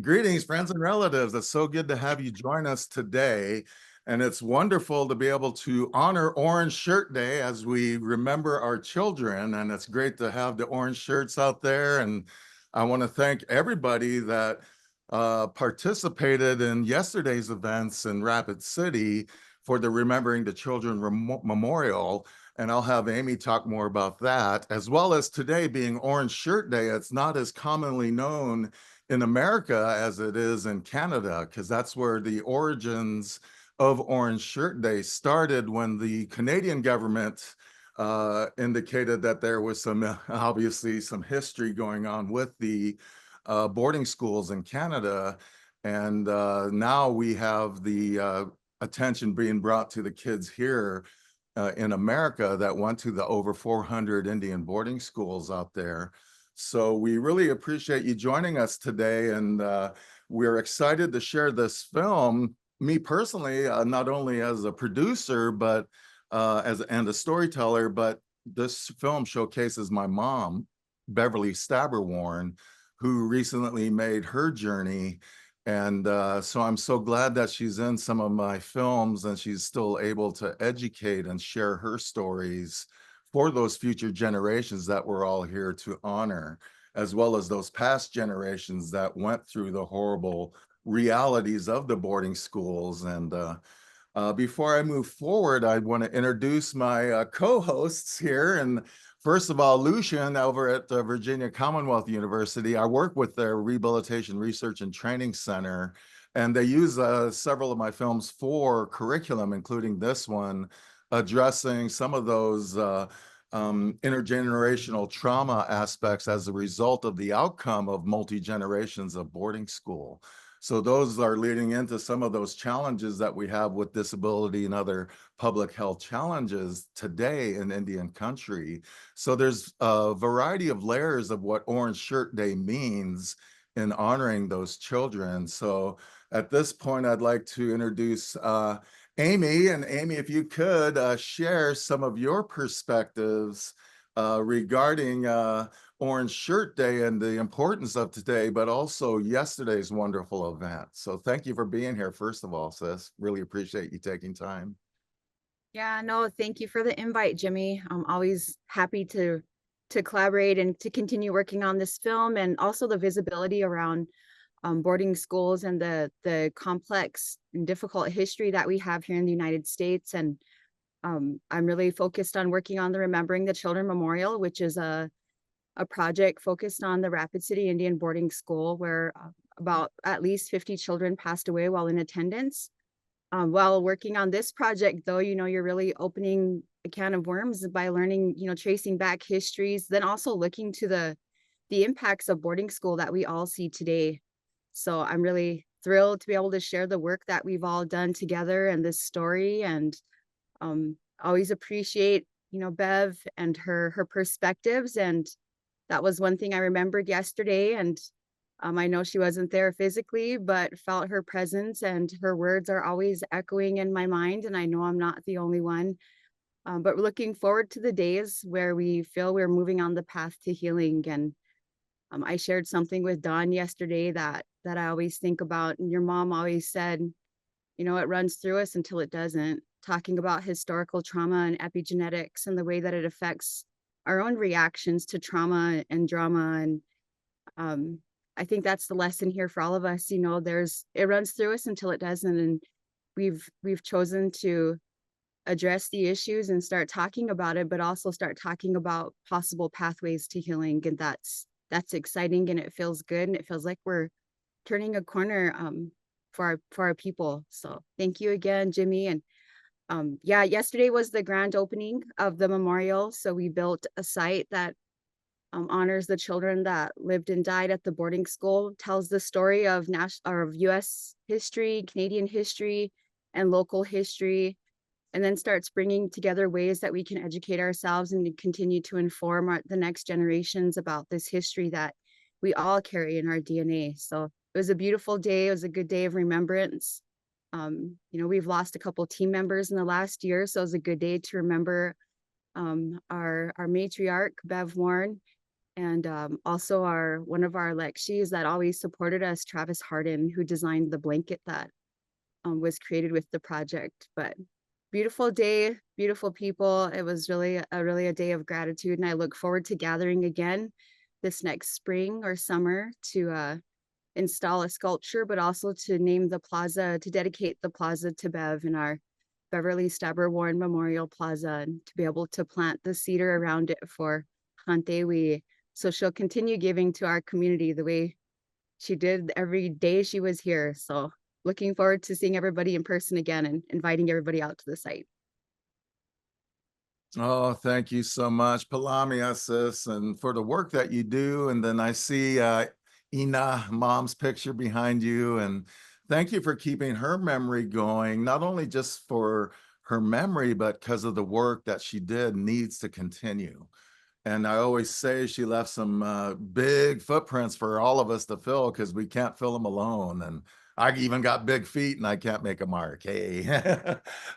Greetings, friends and relatives. It's so good to have you join us today. And it's wonderful to be able to honor Orange Shirt Day as we remember our children. And it's great to have the orange shirts out there. And I want to thank everybody that participated in yesterday's events in Rapid City for the Remembering the Children Memorial. And I'll have Amy talk more about that, as well as today being Orange Shirt Day. It's not as commonly known in America as it is in Canada, because that's where the origins of Orange Shirt Day started, when the Canadian government indicated that there was obviously some history going on with the boarding schools in Canada. And now we have the attention being brought to the kids here in America that went to the over 400 Indian boarding schools out there. So we really appreciate you joining us today, and we're excited to share this film. Me personally, not only as a producer, but and a storyteller, but this film showcases my mom, Beverly Stabber Warren, who recently made her journey. And so I'm so glad that she's in some of my films and she's still able to educate and share her stories for those future generations that we're all here to honor, as well as those past generations that went through the horrible realities of the boarding schools. And before I move forward, I want to introduce my co-hosts here. And first of all, Lucian over at the Virginia Commonwealth University. I work with their Rehabilitation Research and Training Center, and they use several of my films for curriculum, including this one, addressing some of those intergenerational trauma aspects as a result of the outcome of multi-generations of boarding school. So those are leading into some of those challenges that we have with disability and other public health challenges today in Indian country. So there's a variety of layers of what Orange Shirt Day means in honoring those children. So at this point, I'd like to introduce Amy. And Amy, if you could share some of your perspectives regarding Orange Shirt Day and the importance of today, but also yesterday's wonderful event. So thank you for being here, first of all, sis. Really appreciate you taking time. Yeah, no, thank you for the invite, Jimmy. I'm always happy to collaborate and to continue working on this film, and also the visibility around boarding schools and the complex and difficult history that we have here in the United States. And I'm really focused on working on the Remembering the Children Memorial, which is a project focused on the Rapid City Indian Boarding School, where about at least 50 children passed away while in attendance. While working on this project, though, you're really opening a can of worms by learning, tracing back histories, then also looking to the impacts of boarding school that we all see today. So I'm really thrilled to be able to share the work that we've all done together and this story. And always appreciate, Bev and her perspectives. And that was one thing I remembered yesterday. And I know she wasn't there physically, but felt her presence, and her words are always echoing in my mind. And I know I'm not the only one. But we're looking forward to the days where we feel we're moving on the path to healing. And I shared something with Dawn yesterday that I always think about. And your mom always said, it runs through us until it doesn't. Talking about historical trauma and epigenetics and the way that it affects our own reactions to trauma and drama. And I think that's the lesson here for all of us. It runs through us until it doesn't. And we've chosen to address the issues and start talking about it, but also start talking about possible pathways to healing. And that's exciting, and it feels good, and it feels like we're turning a corner for our people. So thank you again, Jimmy. And yeah, yesterday was the grand opening of the memorial. So we built a site that honors the children that lived and died at the boarding school, tells the story of U.S. history, Canadian history, and local history, and then starts bringing together ways that we can educate ourselves and continue to inform the next generations about this history that we all carry in our DNA. So it was a beautiful day. It was a good day of remembrance. We've lost a couple team members in the last year, so it was a good day to remember our matriarch, Bev Warren. And also one of our Lexies that always supported us, Travis Harden, who designed the blanket that was created with the project. But beautiful day, beautiful people. It was really a day of gratitude, and I look forward to gathering again this next spring or summer to install a sculpture, but also to name the plaza, to dedicate the plaza to Bev in our Beverly Stabber Warren Memorial Plaza, and to be able to plant the cedar around it for Hantewi. So she'll continue giving to our community the way she did every day she was here. So looking forward to seeing everybody in person again and inviting everybody out to the site. Oh, thank you so much, Palamia, sis, and for the work that you do. And then I see Ina, mom's picture behind you. And thank you for keeping her memory going, not only just for her memory, but because of the work that she did needs to continue. And I always say she left some big footprints for all of us to fill because we can't fill them alone. And I even got big feet and I can't make a mark. Hey,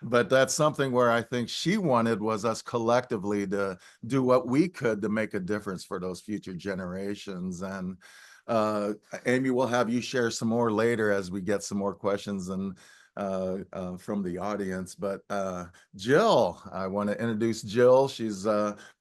but that's something where I think she wanted was us collectively to do what we could to make a difference for those future generations. And uh, Amy, we'll have you share some more later as we get some more questions and from the audience. But Jill, I want to introduce Jill. She's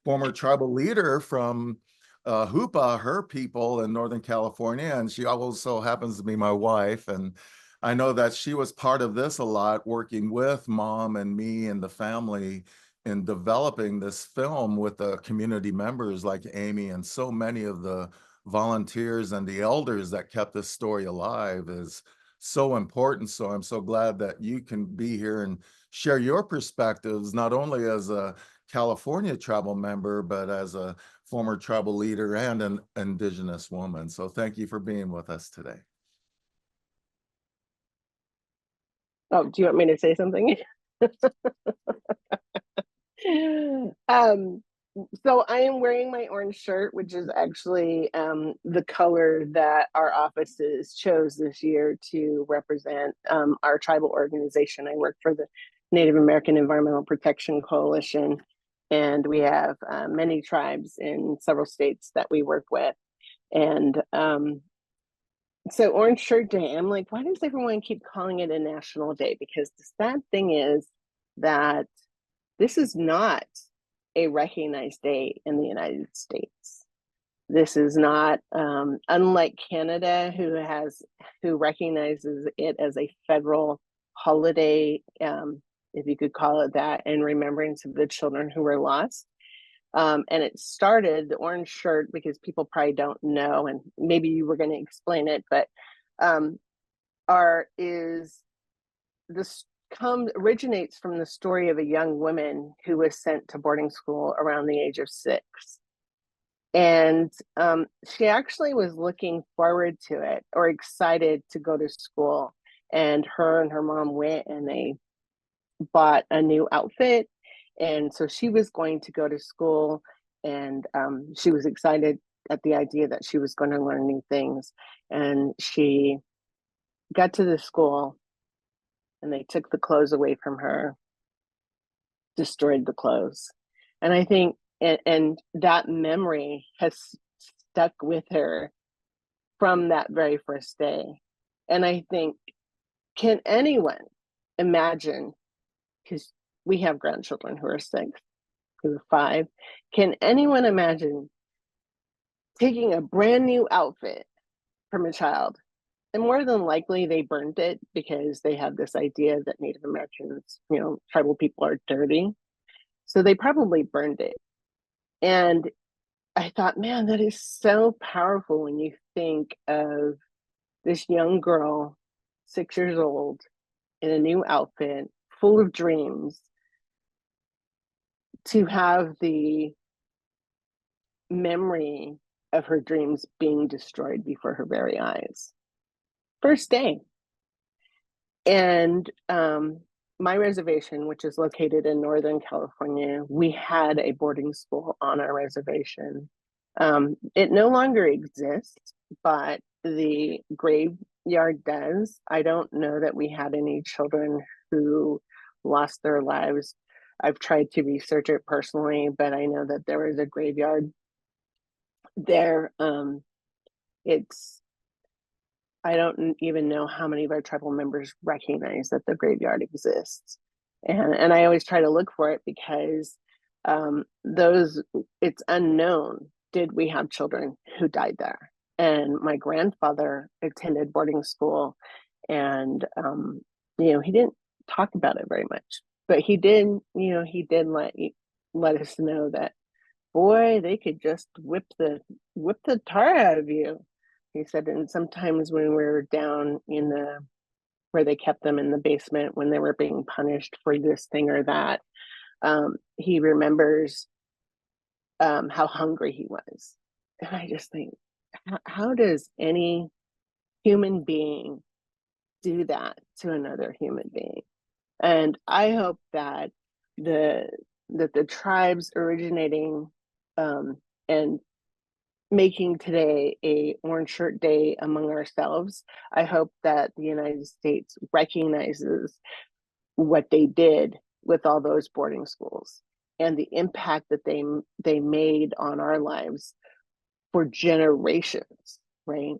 former tribal leader from Hoopa, her people in Northern California, and she also happens to be my wife. And I know that she was part of this a lot, working with mom and me and the family in developing this film with the community members like Amy and so many of the volunteers and the elders that kept this story alive is so important. So I'm so glad that you can be here and share your perspectives, not only as a California tribal member, but as a former tribal leader and an Indigenous woman. So thank you for being with us today. Oh, do you want me to say something? um, so I am wearing my orange shirt, which is actually the color that our offices chose this year to represent our tribal organization. I work for the Native American Environmental Protection Coalition, and we have many tribes in several states that we work with. And so Orange Shirt Day, I'm like, why does everyone keep calling it a national day? Because the sad thing is that this is not a recognized day in the United States. This is not, unlike Canada, who recognizes it as a federal holiday, if you could call it that, in remembrance of the children who were lost. And it started, the orange shirt, because people probably don't know, and maybe you were going to explain it, but originates from the story of a young woman who was sent to boarding school around the age of 6. And she actually was looking forward to it or excited to go to school. And her mom went and they bought a new outfit. And so she was going to go to school, and she was excited at the idea that she was going to learn new things. And she got to the school and they took the clothes away from her, destroyed the clothes. And I think, and that memory has stuck with her from that very first day. And I think, can anyone imagine, because we have grandchildren who are 6, who are 5, can anyone imagine taking a brand new outfit from a child? And more than likely they burned it because they have this idea that Native Americans, tribal people are dirty. So they probably burned it. And I thought, man, that is so powerful when you think of this young girl, 6 years old, in a new outfit, full of dreams, to have the memory of her dreams being destroyed before her very eyes. First day. And my reservation, which is located in Northern California, we had a boarding school on our reservation. It no longer exists, but the graveyard does. I don't know that we had any children who lost their lives. I've tried to research it personally, but I know that there was a graveyard there, it's, I don't even know how many of our tribal members recognize that the graveyard exists. And I always try to look for it because it's unknown. Did we have children who died there? And my grandfather attended boarding school, and he didn't talk about it very much, but he did, let us know that, boy, they could just whip the tar out of you. He said, and sometimes when we were down in where they kept them in the basement when they were being punished for this thing or that, he remembers how hungry he was. And I just think, how does any human being do that to another human being? And I hope that the tribes originating and making today a Orange Shirt Day among ourselves, I hope that the United States recognizes what they did with all those boarding schools and the impact that they made on our lives for generations, right?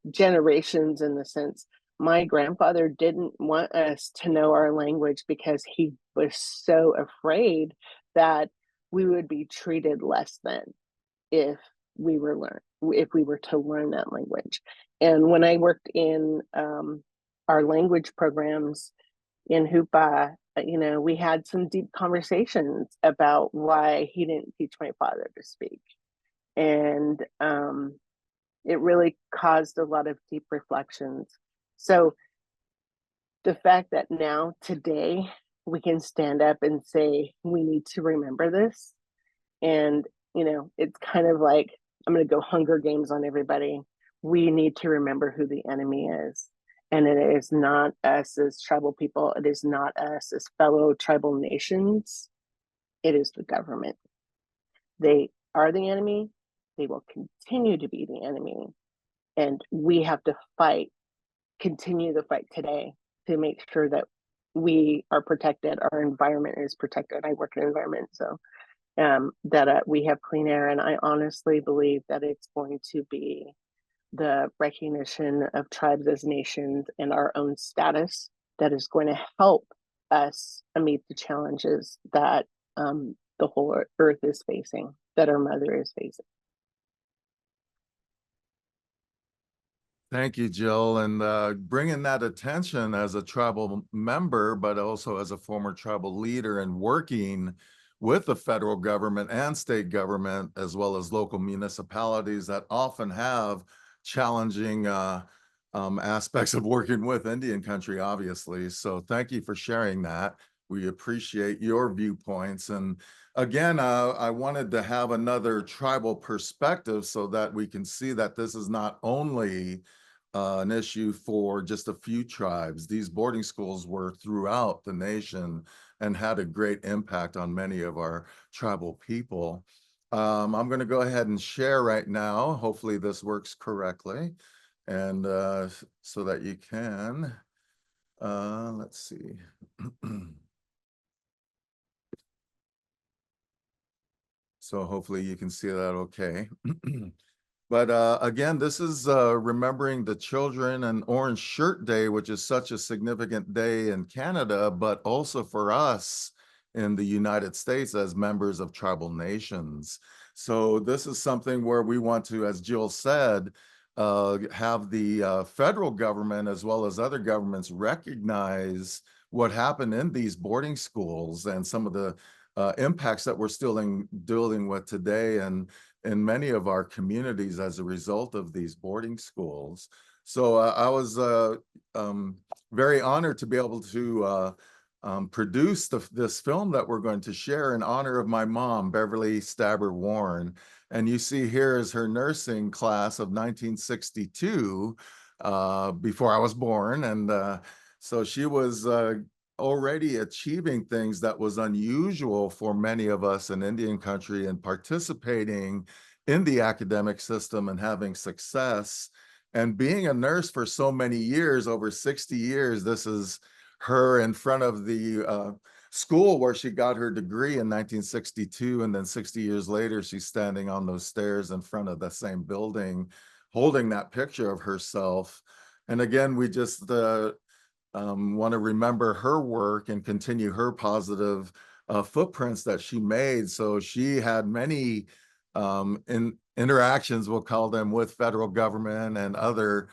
Generations in the sense, my grandfather didn't want us to know our language because he was so afraid that we would be treated less than if we were to learn that language. And when I worked in our language programs in Hoopa, we had some deep conversations about why he didn't teach my father to speak. And it really caused a lot of deep reflections. So the fact that now, today, we can stand up and say, we need to remember this. And, it's kind of like, I'm going to go Hunger Games on everybody. We need to remember who the enemy is. And it is not us as tribal people. It is not us as fellow tribal nations. It is the government. They are the enemy. They will continue to be the enemy. And we have to continue the fight today to make sure that we are protected, our environment is protected. I work in an environment, so that we have clean air. And I honestly believe that it's going to be the recognition of tribes as nations and our own status that is going to help us meet the challenges that the whole earth is facing, that our mother is facing. Thank you, Jill, and bringing that attention as a tribal member, but also as a former tribal leader and working with the federal government and state government, as well as local municipalities that often have challenging aspects of working with Indian country, obviously. So thank you for sharing that. We appreciate your viewpoints. And again, I wanted to have another tribal perspective so that we can see that this is not only an issue for just a few tribes. These boarding schools were throughout the nation and had a great impact on many of our tribal people. I'm going to go ahead and share right now. Hopefully this works correctly, and so that you can, let's see. So hopefully you can see that okay. But again, this is remembering the children and Orange Shirt Day, which is such a significant day in Canada, but also for us in the United States as members of tribal nations. So this is something where we want to, as Jill said, have the federal government as well as other governments recognize what happened in these boarding schools and some of the impacts that we're still dealing with today and in many of our communities as a result of these boarding schools. So I was very honored to be able to produce this film that we're going to share in honor of my mom, Beverly Stabber Warren. And you see here is her nursing class of 1962, before I was born. And so she was already achieving things that was unusual for many of us in Indian country and participating in the academic system and having success. And being a nurse for so many years, over 60 years, this is her in front of the school where she got her degree in 1962, and then 60 years later, she's standing on those stairs in front of the same building, holding that picture of herself. And again, we just want to remember her work and continue her positive footprints that she made. So she had many interactions, we'll call them, with federal government and other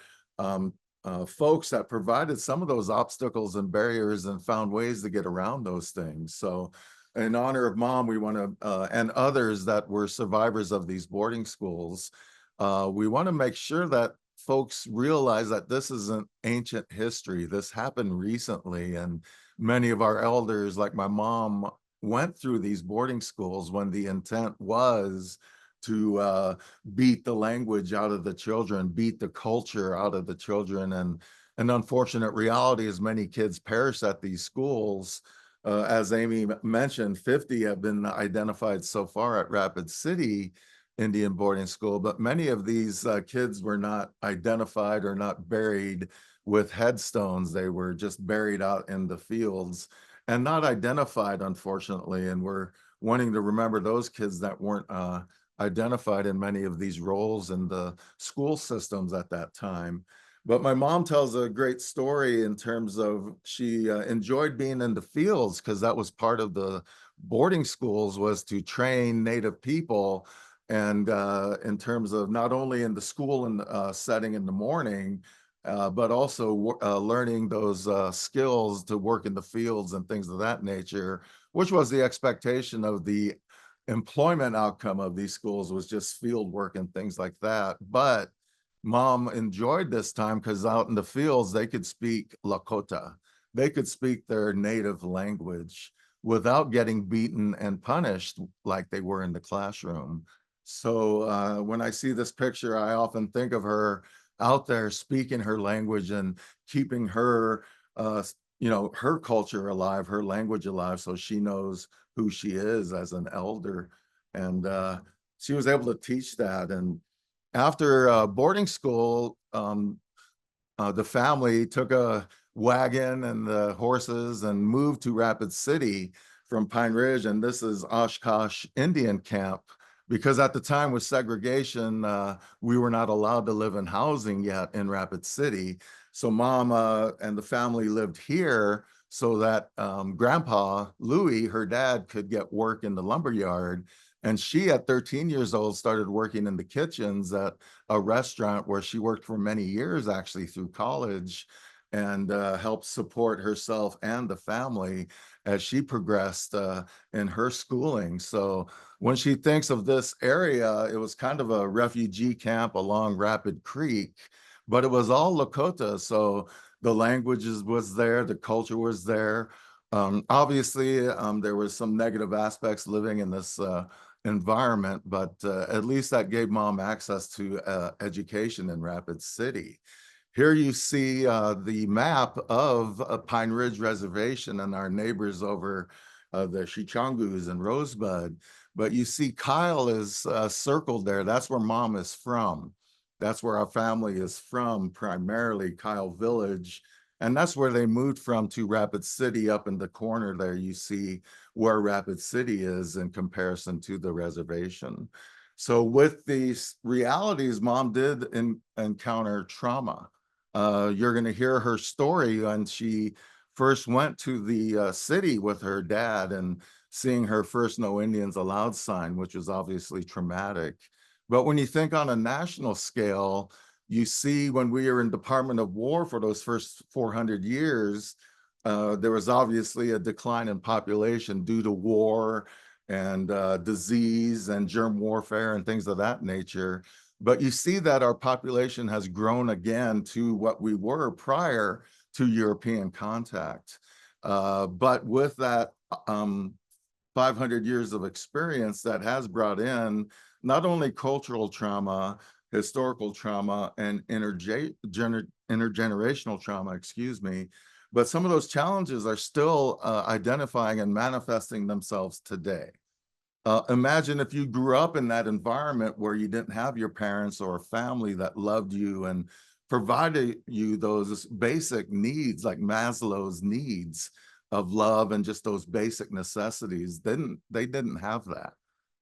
folks that provided some of those obstacles and barriers and found ways to get around those things. So in honor of Mom, we want to, and others that were survivors of these boarding schools, we want to make sure that folks realize that this isn't ancient history. This happened recently, and many of our elders, like my mom, went through these boarding schools when the intent was to beat the language out of the children, beat the culture out of the children. And an unfortunate reality is many kids perish at these schools. As Amy mentioned, 50 have been identified so far at Rapid City Indian boarding school, but many of these kids were not identified or not buried with headstones. They were just buried out in the fields and not identified, unfortunately. And we're wanting to remember those kids that weren't identified in many of these roles in the school systems at that time. But my mom tells a great story in terms of she enjoyed being in the fields because that was part of the boarding schools, was to train Native people. And in terms of not only in the school and setting in the morning, but also learning those skills to work in the fields and things of that nature, which was the expectation of the employment outcome of these schools, was just field work and things like that. But Mom enjoyed this time because out in the fields, they could speak Lakota. They could speak their native language without getting beaten and punished like they were in the classroom. So when I see this picture, I often think of her out there speaking her language and keeping her, her culture alive, her language alive, so she knows who she is as an elder. And she was able to teach that. And after boarding school, the family took a wagon and the horses and moved to Rapid City from Pine Ridge. And this is Oshkosh Indian Camp, because at the time with segregation, we were not allowed to live in housing yet in Rapid City. So Mom and the family lived here so that Grandpa Louie, her dad, could get work in the lumber yard. And she, at 13 years old, started working in the kitchens at a restaurant where she worked for many years, actually through college, and helped support herself and the family as she progressed in her schooling. So when she thinks of this area, it was kind of a refugee camp along Rapid Creek, but it was all Lakota. So the languages was there, the culture was there. Obviously, there was some negative aspects living in this environment, but at least that gave Mom access to education in Rapid City. Here you see the map of Pine Ridge Reservation and our neighbors over the Chichangus and Rosebud. But you see Kyle is circled there. That's where Mom is from. That's where our family is from, primarily Kyle Village. And that's where they moved from to Rapid City. Up in the corner there, you see where Rapid City is in comparison to the reservation. So with these realities, Mom did encounter trauma. You're going to hear her story when she first went to the city with her dad and seeing her first No Indians Allowed sign, which was obviously traumatic. But when you think on a national scale, you see when we were in Department of War for those first 400 years, there was obviously a decline in population due to war and disease and germ warfare and things of that nature. But you see that our population has grown again to what we were prior to European contact. But with that 500 years of experience, that has brought in not only cultural trauma, historical trauma, and intergenerational trauma, excuse me, but some of those challenges are still identifying and manifesting themselves today. Imagine if you grew up in that environment where you didn't have your parents or a family that loved you and provided you those basic needs like Maslow's needs. of love and just those basic necessities. They didn't have that.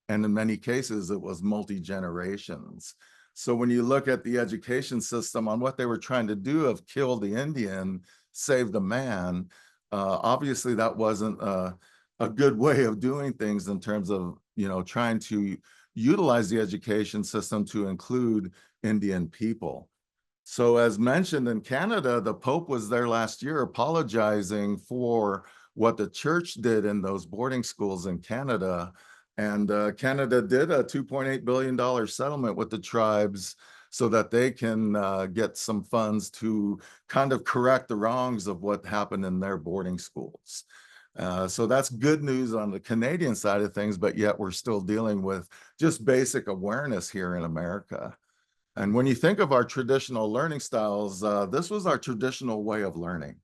And in many cases, it was multi-generations. So when you look at the education system on what they were trying to do of kill the Indian, save the man, obviously that wasn't a good way of doing things in terms of, trying to utilize the education system to include Indian people. So as mentioned in Canada, the Pope was there last year apologizing for what the church did in those boarding schools in Canada. And Canada did a $2.8 billion settlement with the tribes so that they can get some funds to kind of correct the wrongs of what happened in their boarding schools. So that's good news on the Canadian side of things, but yet we're still dealing with just basic awareness here in America. And when you think of our traditional learning styles, this was our traditional way of learning.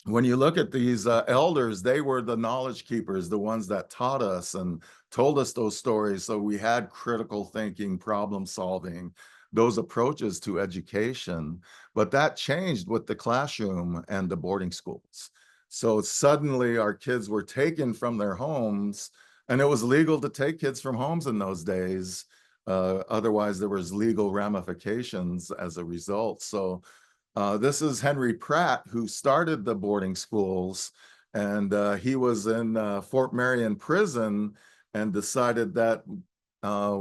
When you look at these elders, they were the knowledge keepers, the ones that taught us and told us those stories. So we had critical thinking, problem solving, those approaches to education. But that changed with the classroom and the boarding schools. So suddenly our kids were taken from their homes, and it was legal to take kids from homes in those days. Otherwise, there was legal ramifications as a result. So this is Henry Pratt, who started the boarding schools, and he was in Fort Marion prison and decided that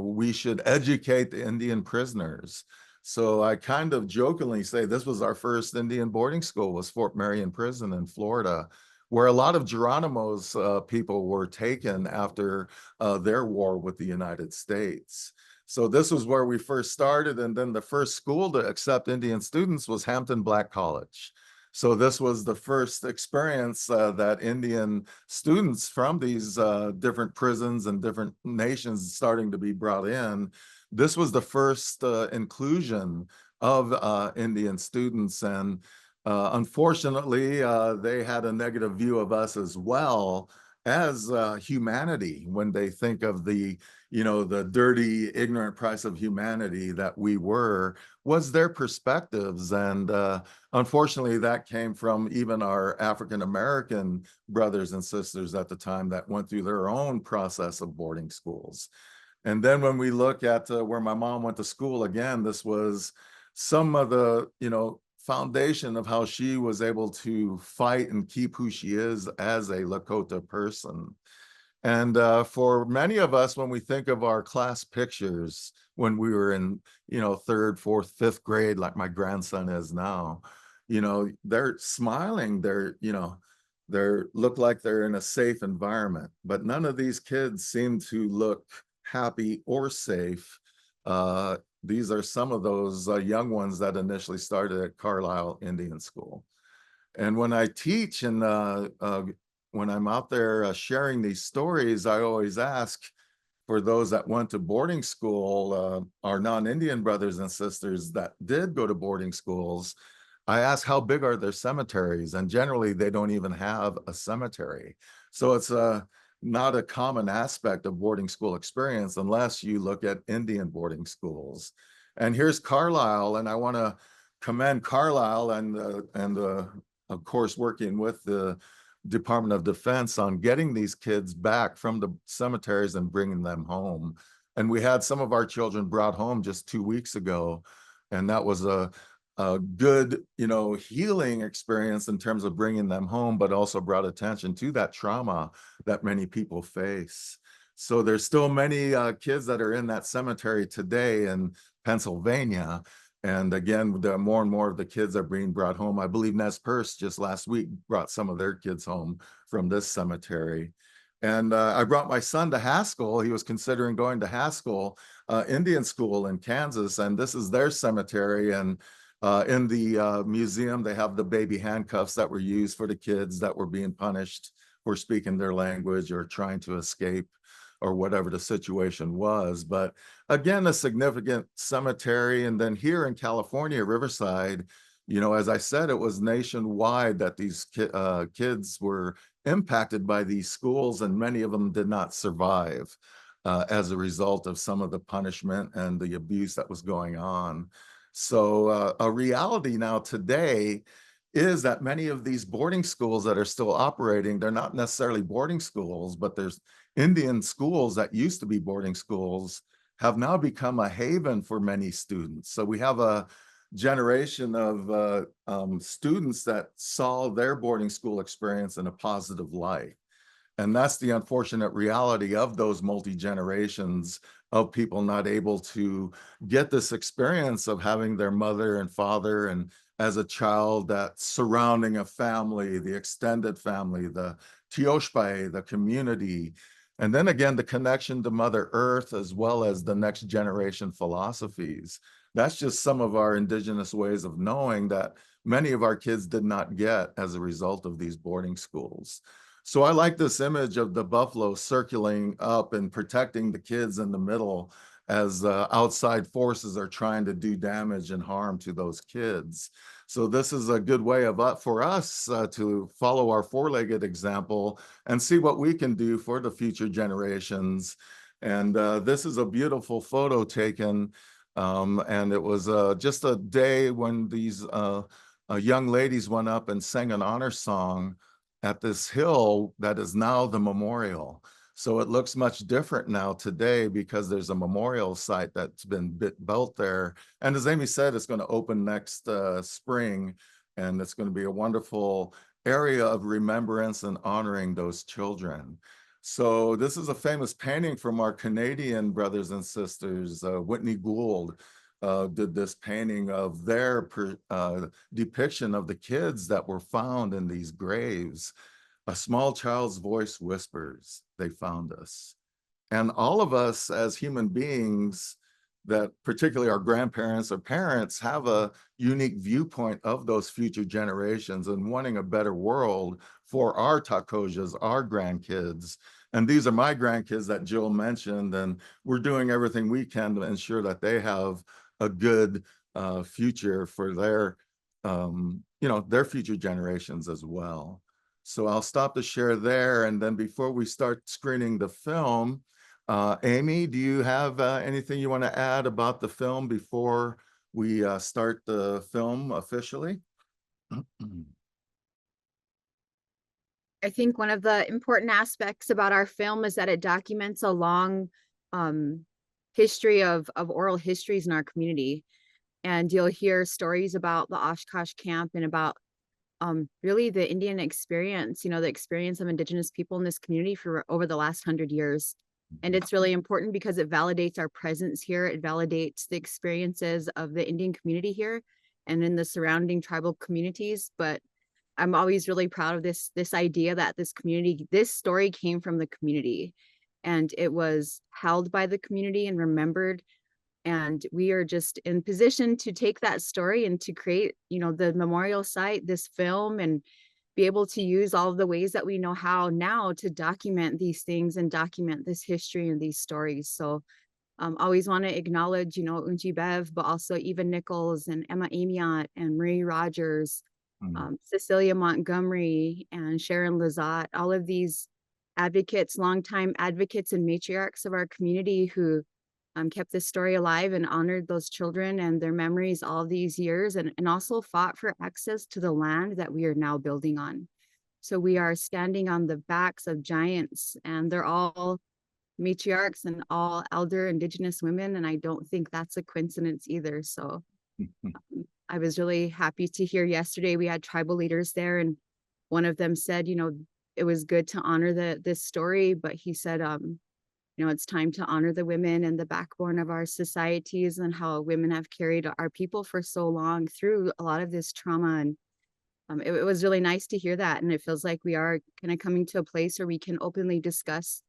we should educate the Indian prisoners. So I kind of jokingly say this was our first Indian boarding school, was Fort Marion Prison in Florida, where a lot of Geronimo's people were taken after their war with the United States. So this was where we first started. And then the first school to accept Indian students was Hampton Black College. So this was the first experience that Indian students from these different prisons and different nations starting to be brought in. This was the first inclusion of Indian students. And unfortunately, they had a negative view of us as well as humanity when they think of the dirty, ignorant price of humanity that we were, was their perspectives. And unfortunately, that came from even our African-American brothers and sisters at the time that went through their own process of boarding schools. And then when we look at where my mom went to school, again, this was some of the, foundation of how she was able to fight and keep who she is as a Lakota person. And for many of us, when we think of our class pictures when we were in, third, fourth, fifth grade, like my grandson is now, they're smiling, they look like they're in a safe environment, but none of these kids seem to look happy or safe. These are some of those young ones that initially started at Carlisle Indian School. And when I teach and when I'm out there sharing these stories, I always ask for those that went to boarding school, our non-Indian brothers and sisters that did go to boarding schools, I ask how big are their cemeteries? And generally they don't even have a cemetery. So it's not a common aspect of boarding school experience unless you look at Indian boarding schools. And here's Carlisle, and I want to commend Carlisle and of course working with the Department of Defense on getting these kids back from the cemeteries and bringing them home. And we had some of our children brought home just 2 weeks ago, and that was a good, healing experience in terms of bringing them home, but also brought attention to that trauma that many people face. So there's still many kids that are in that cemetery today in Pennsylvania. And again, more and more of the kids are being brought home. I believe Nez Perce just last week brought some of their kids home from this cemetery. And I brought my son to Haskell. He was considering going to Haskell Indian School in Kansas, and this is their cemetery. And in the museum, they have the baby handcuffs that were used for the kids that were being punished for speaking their language or trying to escape or whatever the situation was. But again, a significant cemetery. And then here in California, Riverside, as I said, it was nationwide that these kids were impacted by these schools, and many of them did not survive as a result of some of the punishment and the abuse that was going on. So a reality now today is that many of these boarding schools that are still operating, they're not necessarily boarding schools, but there's Indian schools that used to be boarding schools have now become a haven for many students. So we have a generation of students that saw their boarding school experience in a positive light. And that's the unfortunate reality of those multi-generations of people not able to get this experience of having their mother and father, and as a child, that surrounding a family, the extended family, the tioshpai, the community, and then again, the connection to Mother Earth, as well as the next generation philosophies. That's just some of our indigenous ways of knowing that many of our kids did not get as a result of these boarding schools. So I like this image of the buffalo circling up and protecting the kids in the middle as outside forces are trying to do damage and harm to those kids. So this is a good way of for us to follow our four-legged example and see what we can do for the future generations. And this is a beautiful photo taken. And it was just a day when these young ladies went up and sang an honor song at this hill that is now the memorial. So it looks much different now today because there's a memorial site that's been built there. And as Amy said, it's going to open next spring, and it's going to be a wonderful area of remembrance and honoring those children. So this is a famous painting from our Canadian brothers and sisters. Whitney Gould did this painting of their depiction of the kids that were found in these graves. A small child's voice whispers, they found us. And all of us as human beings, that particularly our grandparents or parents, have a unique viewpoint of those future generations and wanting a better world for our takojas, our grandkids. And these are my grandkids that Jill mentioned, and we're doing everything we can to ensure that they have a good future for their, their future generations as well. So I'll stop the share there. And then before we start screening the film, Amy, do you have anything you want to add about the film before we start the film officially? I think one of the important aspects about our film is that it documents a long history of oral histories in our community. And you'll hear stories about the Oshkosh camp and about really the Indian experience, the experience of Indigenous people in this community for over the last 100 years. And it's really important because it validates our presence here. It validates the experiences of the Indian community here and in the surrounding tribal communities. But I'm always really proud of this idea that this story came from the community, and it was held by the community and remembered. And we are just in position to take that story and to create, the memorial site, this film, and be able to use all of the ways that we know how now to document these things and document this history and these stories. So always want to acknowledge, Unji Bev, but also Eva Nichols and Emma Amiot and Marie Rogers, Cecilia Montgomery and Sharon Lazat, all of these advocates, longtime advocates and matriarchs of our community who kept this story alive and honored those children and their memories all these years, and also fought for access to the land that we are now building on. So we are standing on the backs of giants, and they're all matriarchs and all elder Indigenous women, and I don't think that's a coincidence either. So I was really happy to hear yesterday we had tribal leaders there, and one of them said, it was good to honor this story, but he said, it's time to honor the women and the backbone of our societies and how women have carried our people for so long through a lot of this trauma. And it was really nice to hear that. And it feels like we are kind of coming to a place where we can openly discuss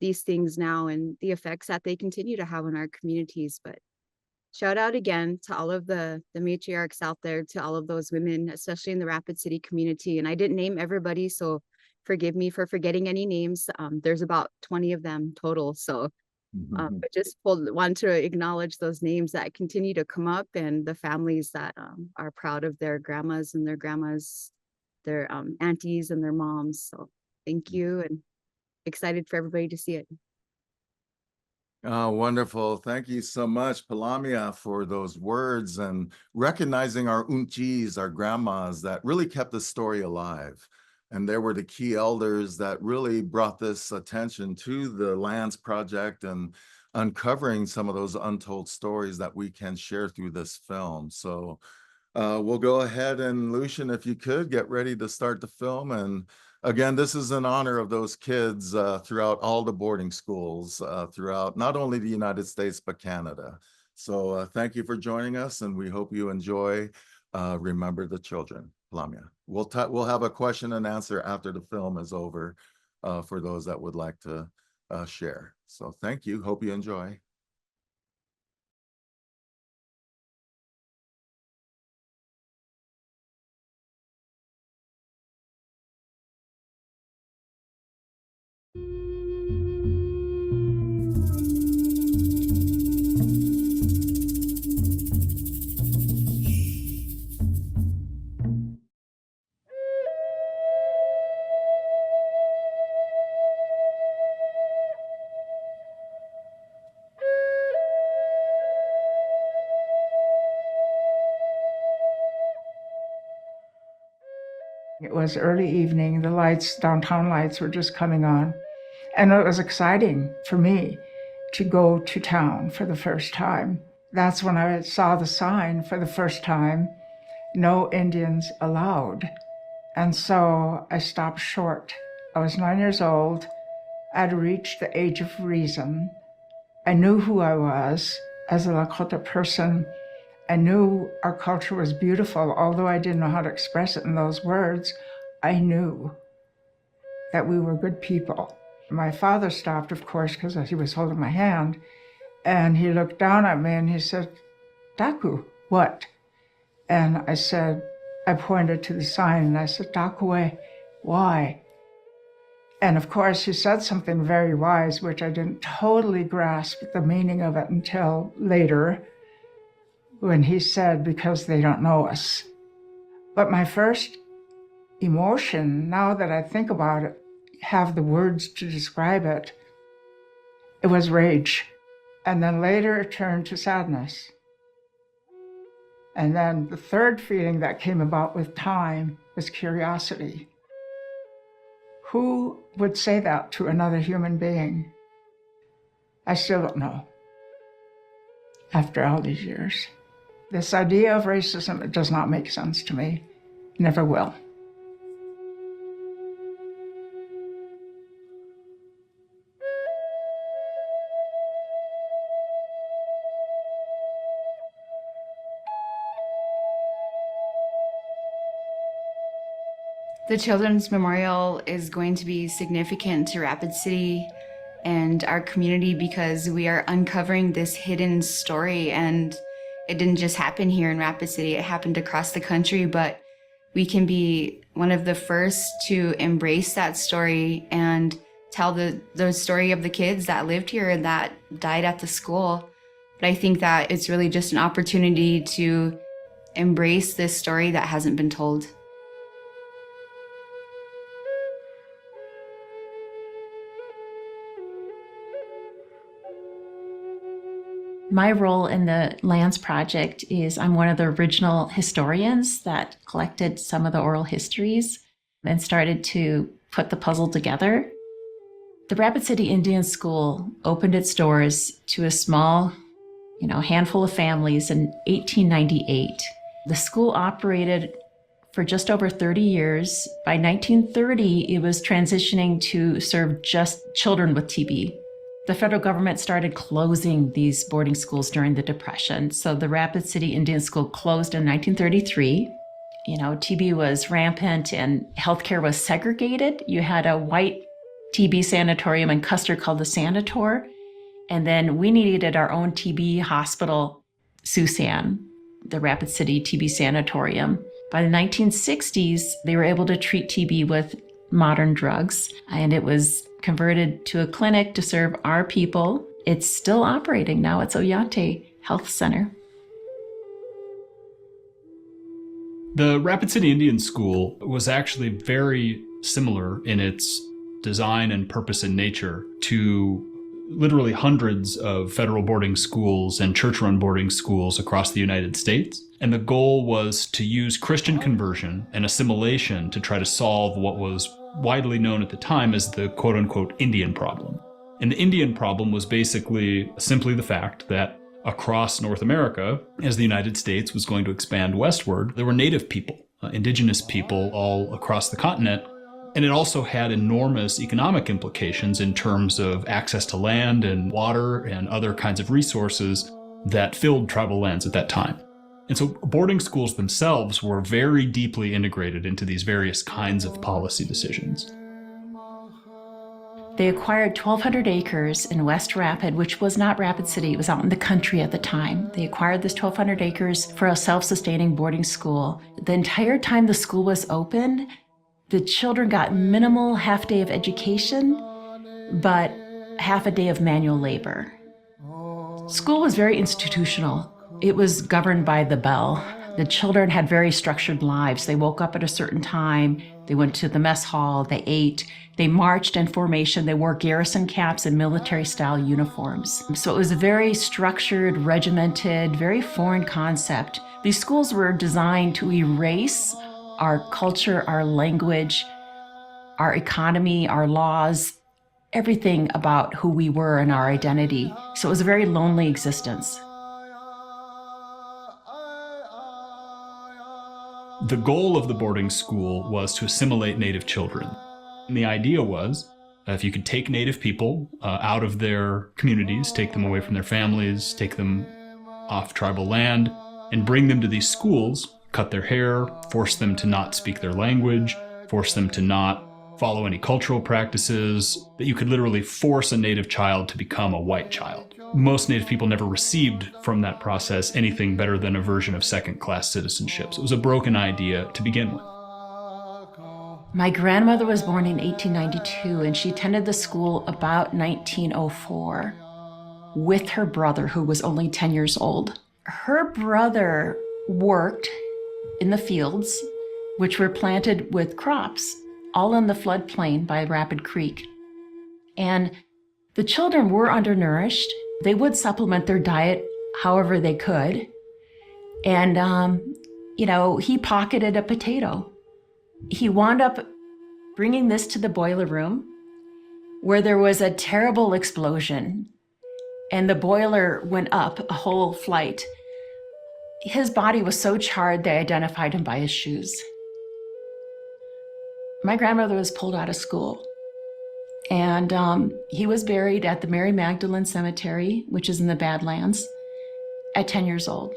these things now and the effects that they continue to have on our communities. But shout out again to all of the matriarchs out there, to all of those women, especially in the Rapid City community. And I didn't name everybody, so forgive me for forgetting any names. There's about 20 of them total. So I just want to acknowledge those names that continue to come up, and the families that are proud of their grandmas and their aunties and their moms. So thank you, and excited for everybody to see it. Oh, wonderful. Thank you so much, Palamia, for those words and recognizing our unchis, our grandmas that really kept the story alive. And there were the key elders that really brought this attention to the Lands Project and uncovering some of those untold stories that we can share through this film. So we'll go ahead and Lucian, if you could, get ready to start the film. And again, this is in honor of those kids throughout all the boarding schools throughout not only the United States, but Canada. So thank you for joining us, and we hope you enjoy Remember the Children. Lamia. We'll have a question and answer after the film is over for those that would like to share. So thank you. Hope you enjoy. It was early evening. The lights, downtown lights, were just coming on. And it was exciting for me to go to town for the first time. That's when I saw the sign for the first time, "No Indians allowed." And so I stopped short. I was 9 years old. I'd reached the age of reason. I knew who I was as a Lakota person. I knew our culture was beautiful, although I didn't know how to express it in those words. I knew that we were good people. My father stopped, of course, because he was holding my hand, and he looked down at me and he said, "Daku, what?" And I pointed to the sign and I said, "Dakue, why?" And of course, he said something very wise, which I didn't totally grasp the meaning of it until later, when he said, "Because they don't know us." But my first emotion, now that I think about it, have the words to describe it, it was rage. And then later it turned to sadness. And then the third feeling that came about with time was curiosity. Who would say that to another human being? I still don't know, after all these years. This idea of racism, it does not make sense to me. Never will. The Children's Memorial is going to be significant to Rapid City and our community because we are uncovering this hidden story, and it didn't just happen here in Rapid City, it happened across the country, but we can be one of the first to embrace that story and tell the story of the kids that lived here and that died at the school. But I think that it's really just an opportunity to embrace this story that hasn't been told. My role in the Lands Project is I'm one of the original historians that collected some of the oral histories and started to put the puzzle together. The Rapid City Indian School opened its doors to a small, handful of families in 1898. The school operated for just over 30 years. By 1930, it was transitioning to serve just children with TB. The federal government started closing these boarding schools during the Depression. So the Rapid City Indian School closed in 1933. TB was rampant and healthcare was segregated. You had a white TB sanatorium in Custer called the Sanator. And then we needed our own TB hospital, Susan, the Rapid City TB Sanatorium. By the 1960s, they were able to treat TB with modern drugs, and it was converted to a clinic to serve our people. It's still operating now. It's Oyate Health Center. The Rapid City Indian School was actually very similar in its design and purpose and nature to literally hundreds of federal boarding schools and church-run boarding schools across the United States. And the goal was to use Christian conversion and assimilation to try to solve what was widely known at the time as the quote-unquote Indian problem. And the Indian problem was basically simply the fact that across North America, as the United States was going to expand westward, there were native people, indigenous people all across the continent. And it also had enormous economic implications in terms of access to land and water and other kinds of resources that filled tribal lands at that time. And so boarding schools themselves were very deeply integrated into these various kinds of policy decisions. They acquired 1,200 acres in West Rapid, which was not Rapid City, it was out in the country at the time. They acquired this 1,200 acres for a self-sustaining boarding school. The entire time the school was open, the children got minimal half day of education, but half a day of manual labor. School was very institutional. It was governed by the bell. The children had very structured lives. They woke up at a certain time. They went to the mess hall. They ate. They marched in formation. They wore garrison caps and military-style uniforms. So it was a very structured, regimented, very foreign concept. These schools were designed to erase our culture, our language, our economy, our laws, everything about who we were and our identity. So it was a very lonely existence. The goal of the boarding school was to assimilate Native children. And the idea was, if you could take Native people out of their communities, take them away from their families, take them off tribal land, and bring them to these schools, cut their hair, force them to not speak their language, force them to not follow any cultural practices, that you could literally force a Native child to become a white child. Most Native people never received from that process anything better than a version of second-class citizenship. So it was a broken idea to begin with. My grandmother was born in 1892, and she attended the school about 1904 with her brother, who was only 10 years old. Her brother worked in the fields, which were planted with crops, all in the floodplain by Rapid Creek. And the children were undernourished. They would supplement their diet however they could. And, he pocketed a potato. He wound up bringing this to the boiler room, where there was a terrible explosion, and the boiler went up a whole flight. His body was so charred, they identified him by his shoes. My grandmother was pulled out of school, and he was buried at the Mary Magdalene Cemetery, which is in the Badlands, at 10 years old.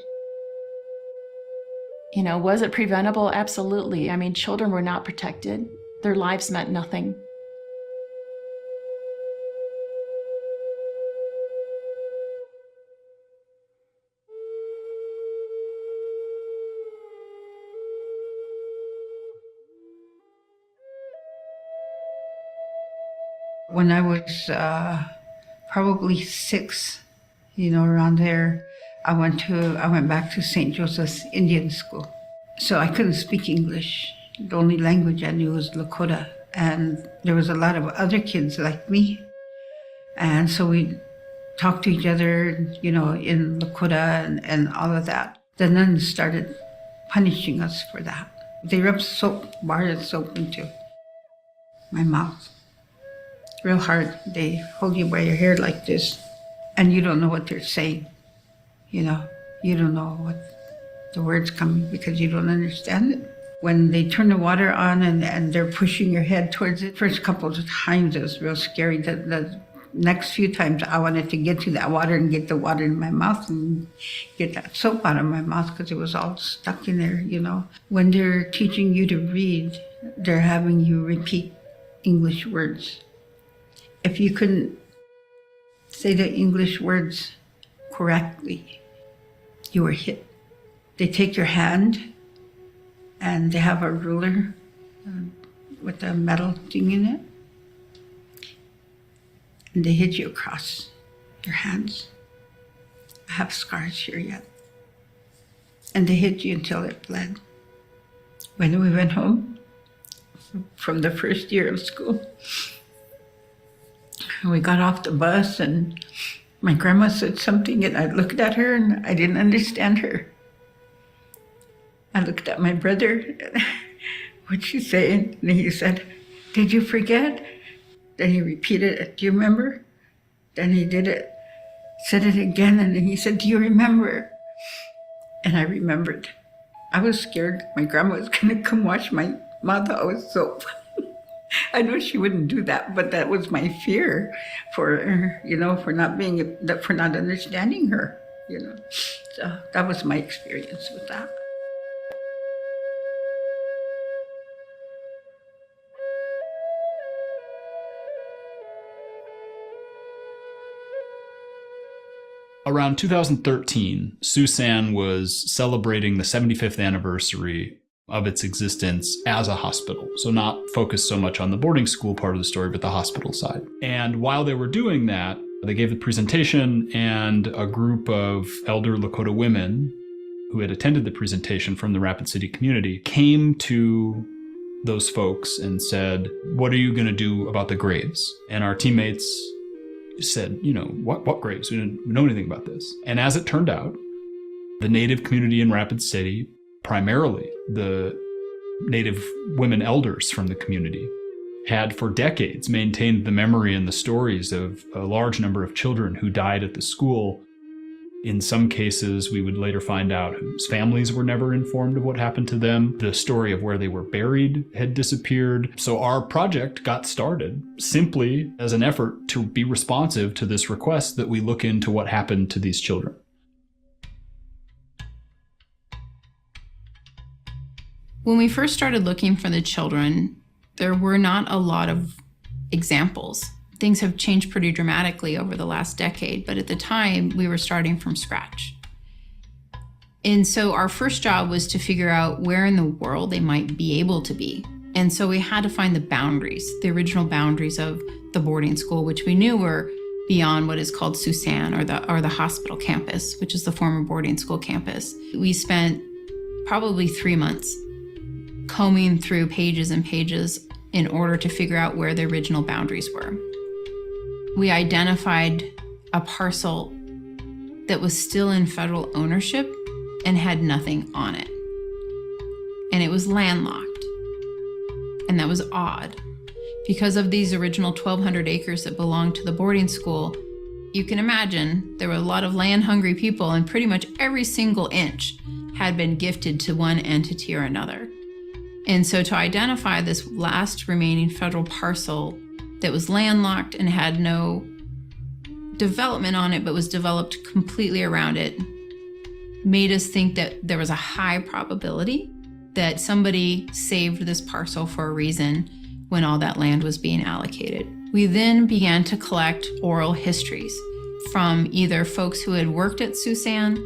Was it preventable? Absolutely. I mean, children were not protected. Their lives meant nothing. When I was probably 6, around there, I went back to St. Joseph's Indian School. So I couldn't speak English. The only language I knew was Lakota. And there was a lot of other kids like me. And so we talked to each other, in Lakota and all of that. The nuns started punishing us for that. They rubbed bar of soap into my mouth. Real hard. They hold you by your hair like this, and you don't know what they're saying. You don't know what the words come because you don't understand it. When they turn the water on and they're pushing your head towards it, first couple of times it was real scary. The next few times I wanted to get to that water and get the water in my mouth and get that soap out of my mouth because it was all stuck in there, When they're teaching you to read, they're having you repeat English words. If you couldn't say the English words correctly, you were hit. They take your hand and they have a ruler with a metal thing in it, and they hit you across your hands. I have scars here yet. And they hit you until it bled. When we went home from the first year of school, And we got off the bus and my grandma said something and I looked at her and I didn't understand her. I looked at my brother, what'd she say? And he said, "Did you forget?" Then he repeated it, "Do you remember?" Then he did it, said it again, and then he said, "Do you remember?" And I remembered. I was scared my grandma was gonna come wash my mouth out with soap. I know she wouldn't do that, but that was my fear for, for not understanding her, So that was my experience with that. Around 2013, Susan was celebrating the 75th anniversary of its existence as a hospital. So not focused so much on the boarding school part of the story, but the hospital side. And while they were doing that, they gave the presentation, and a group of elder Lakota women who had attended the presentation from the Rapid City community came to those folks and said, "What are you going to do about the graves?" And our teammates said, what graves? We didn't know anything about this. And as it turned out, the Native community in Rapid City, primarily the Native women elders from the community, had for decades maintained the memory and the stories of a large number of children who died at the school. In some cases, we would later find out whose families were never informed of what happened to them. The story of where they were buried had disappeared. So our project got started simply as an effort to be responsive to this request that we look into what happened to these children. When we first started looking for the children, there were not a lot of examples. Things have changed pretty dramatically over the last decade, but at the time, we were starting from scratch. And so our first job was to figure out where in the world they might be able to be. And so we had to find the boundaries, the original boundaries of the boarding school, which we knew were beyond what is called Susan, or the hospital campus, which is the former boarding school campus. We spent probably 3 months combing through pages and pages in order to figure out where the original boundaries were. We identified a parcel that was still in federal ownership and had nothing on it. And it was landlocked. And that was odd. Because of these original 1,200 acres that belonged to the boarding school, you can imagine there were a lot of land-hungry people, and pretty much every single inch had been gifted to one entity or another. And so to identify this last remaining federal parcel that was landlocked and had no development on it, but was developed completely around it, made us think that there was a high probability that somebody saved this parcel for a reason when all that land was being allocated. We then began to collect oral histories from either folks who had worked at Susan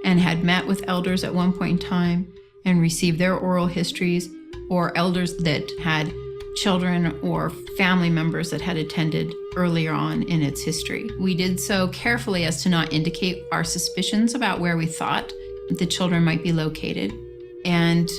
and had met with elders at one point in time and received their oral histories, or elders that had children or family members that had attended earlier on in its history. We did so carefully as to not indicate our suspicions about where we thought the children might be located. And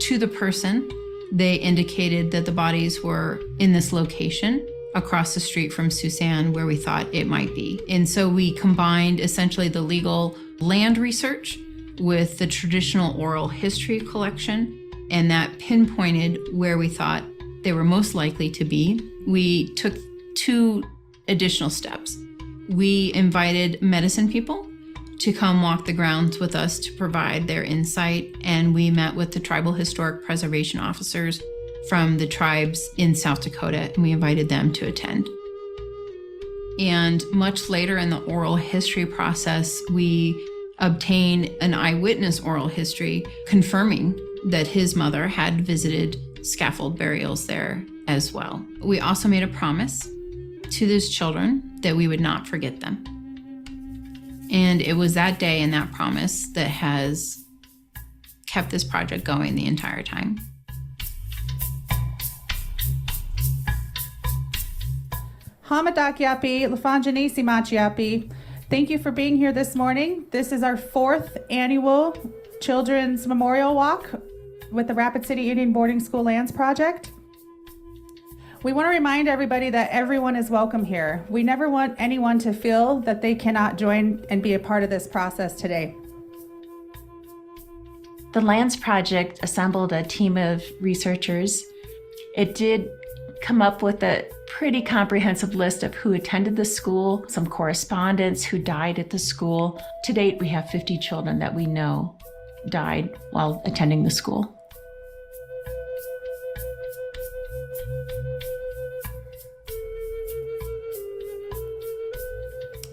to the person, they indicated that the bodies were in this location across the street from Susan, where we thought it might be. And so we combined essentially the legal land research with the traditional oral history collection, and that pinpointed where we thought they were most likely to be. We took 2 additional steps. We invited medicine people to come walk the grounds with us to provide their insight, and we met with the tribal historic preservation officers from the tribes in South Dakota, and we invited them to attend. And much later in the oral history process, we obtained an eyewitness oral history confirming that his mother had visited scaffold burials there as well. We also made a promise to those children that we would not forget them. And it was that day and that promise that has kept this project going the entire time. Hamadak Yapi, Lafanjanisi Machiapi. Thank you for being here this morning. This is our 4th annual Children's Memorial Walk with the Rapid City Indian Boarding School Lands Project. We want to remind everybody that everyone is welcome here. We never want anyone to feel that they cannot join and be a part of this process today. The Lands Project assembled a team of researchers. It did come up with a pretty comprehensive list of who attended the school, some correspondents who died at the school. To date, we have 50 children that we know died while attending the school.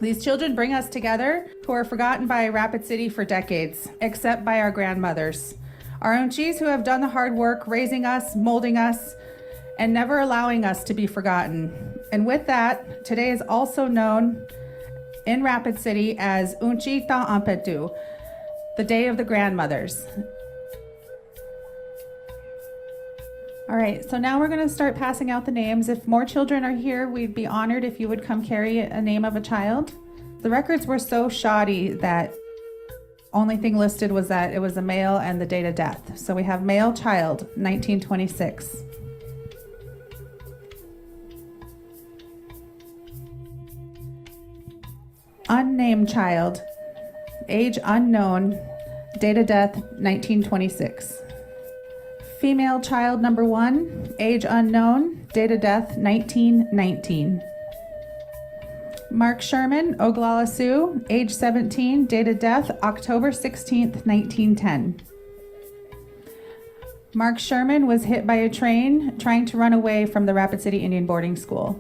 These children bring us together who are forgotten by Rapid City for decades, except by our grandmothers. Our Unchis who have done the hard work raising us, molding us, and never allowing us to be forgotten. And with that, today is also known in Rapid City as Unchi Ta Ampetu, the Day of the Grandmothers. All right, so now we're going to start passing out the names. If more children are here, we'd be honored if you would come carry a name of a child. The records were so shoddy that only thing listed was that it was a male and the date of death. So we have male child, 1926. Unnamed child, age unknown, date of death, 1926. Female child number 1, age unknown, date of death 1919. Mark Sherman, Oglala Sioux, age 17, date of death October 16th, 1910. Mark Sherman was hit by a train trying to run away from the Rapid City Indian Boarding School.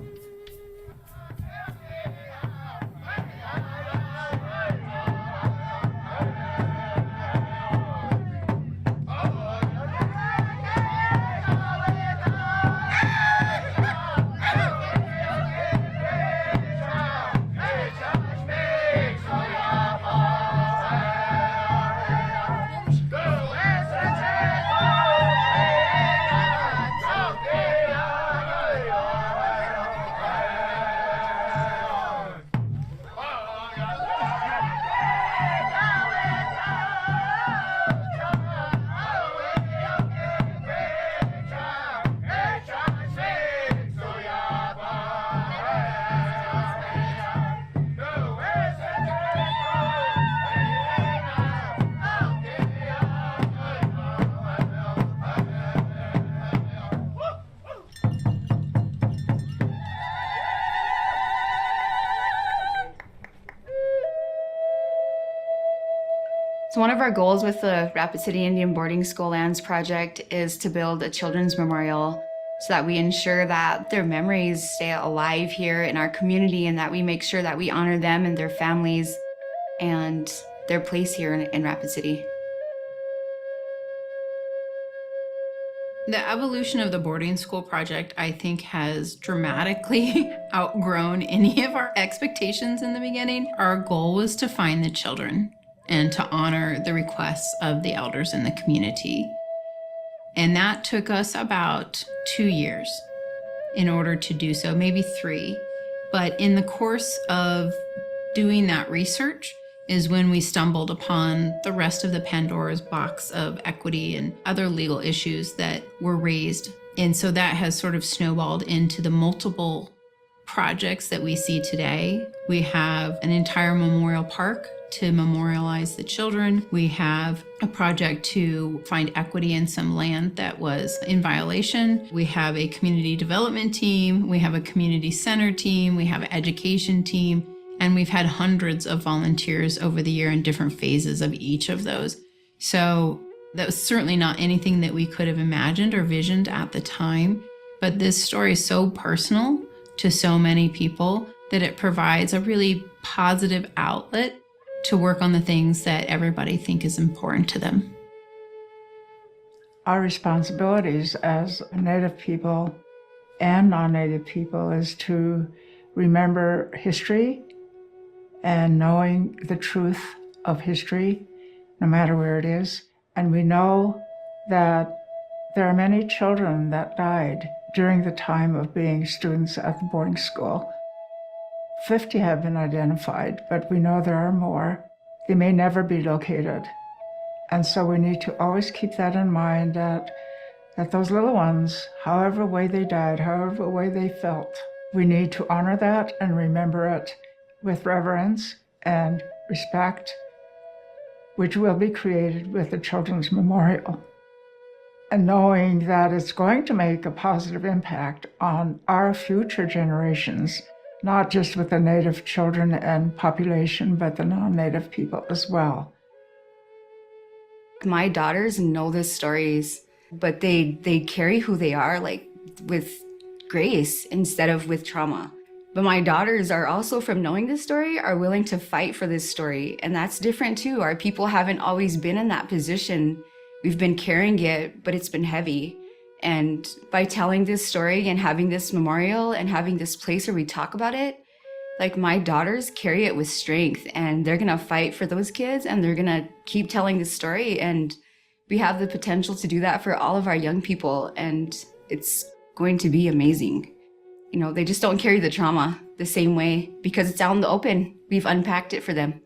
So one of our goals with the Rapid City Indian Boarding School Lands Project is to build a children's memorial so that we ensure that their memories stay alive here in our community and that we make sure that we honor them and their families and their place here in Rapid City. The evolution of the boarding school project, I think, has dramatically outgrown any of our expectations in the beginning. Our goal was to find the children and to honor the requests of the elders in the community. And that took us about 2 years in order to do so, maybe 3. But in the course of doing that research is when we stumbled upon the rest of the Pandora's box of equity and other legal issues that were raised. And so that has sort of snowballed into the multiple projects that we see today. We have an entire memorial park to memorialize the children. We have a project to find equity in some land that was in violation. We have a community development team. We have a community center team. We have an education team. And we've had hundreds of volunteers over the year in different phases of each of those. So that was certainly not anything that we could have imagined or visioned at the time. But this story is so personal to so many people that it provides a really positive outlet to work on the things that everybody think is important to them. Our responsibilities as Native people and non-Native people is to remember history and knowing the truth of history, no matter where it is. And we know that there are many children that died during the time of being students at the boarding school. 50 have been identified, but we know there are more. They may never be located. And so we need to always keep that in mind, that that those little ones, however way they died, however way they felt, we need to honor that and remember it with reverence and respect, which will be created with the Children's Memorial. And knowing that it's going to make a positive impact on our future generations, not just with the Native children and population, but the non-Native people as well. My daughters know the stories, but they carry who they are, like, with grace instead of with trauma. But my daughters are also, from knowing this story, are willing to fight for this story. And that's different too. Our people haven't always been in that position. We've been carrying it, but it's been heavy. And by telling this story and having this memorial and having this place where we talk about it, like, my daughters carry it with strength, and they're gonna fight for those kids, and they're gonna keep telling this story. And we have the potential to do that for all of our young people, and it's going to be amazing. You know, they just don't carry the trauma the same way because it's out in the open. We've unpacked it for them.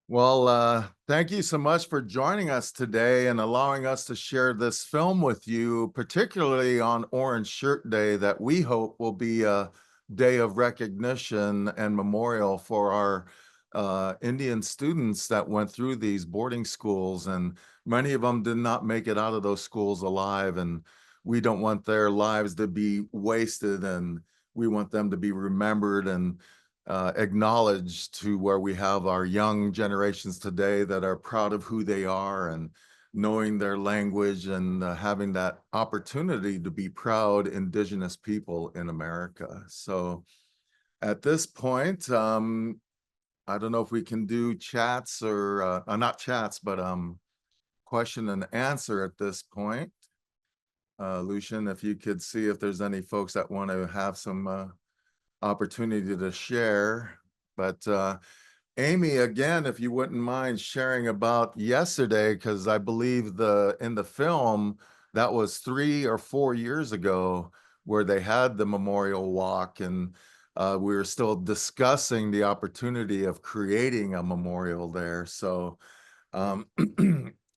Well, thank you so much for joining us today and allowing us to share this film with you, particularly on Orange Shirt Day, that we hope will be a day of recognition and memorial for our Indian students that went through these boarding schools. And many of them did not make it out of those schools alive. And we don't want their lives to be wasted, and we want them to be remembered and acknowledged, to where we have our young generations today that are proud of who they are and knowing their language and having that opportunity to be proud Indigenous people in America. So at this point, I don't know if we can do chats or not chats, but question and answer at this point. Lucian, if you could see if there's any folks that want to have some opportunity to share. But Amy, again, if you wouldn't mind sharing about yesterday, because I believe in the film that was 3 or 4 years ago where they had the memorial walk, and we were still discussing the opportunity of creating a memorial there. So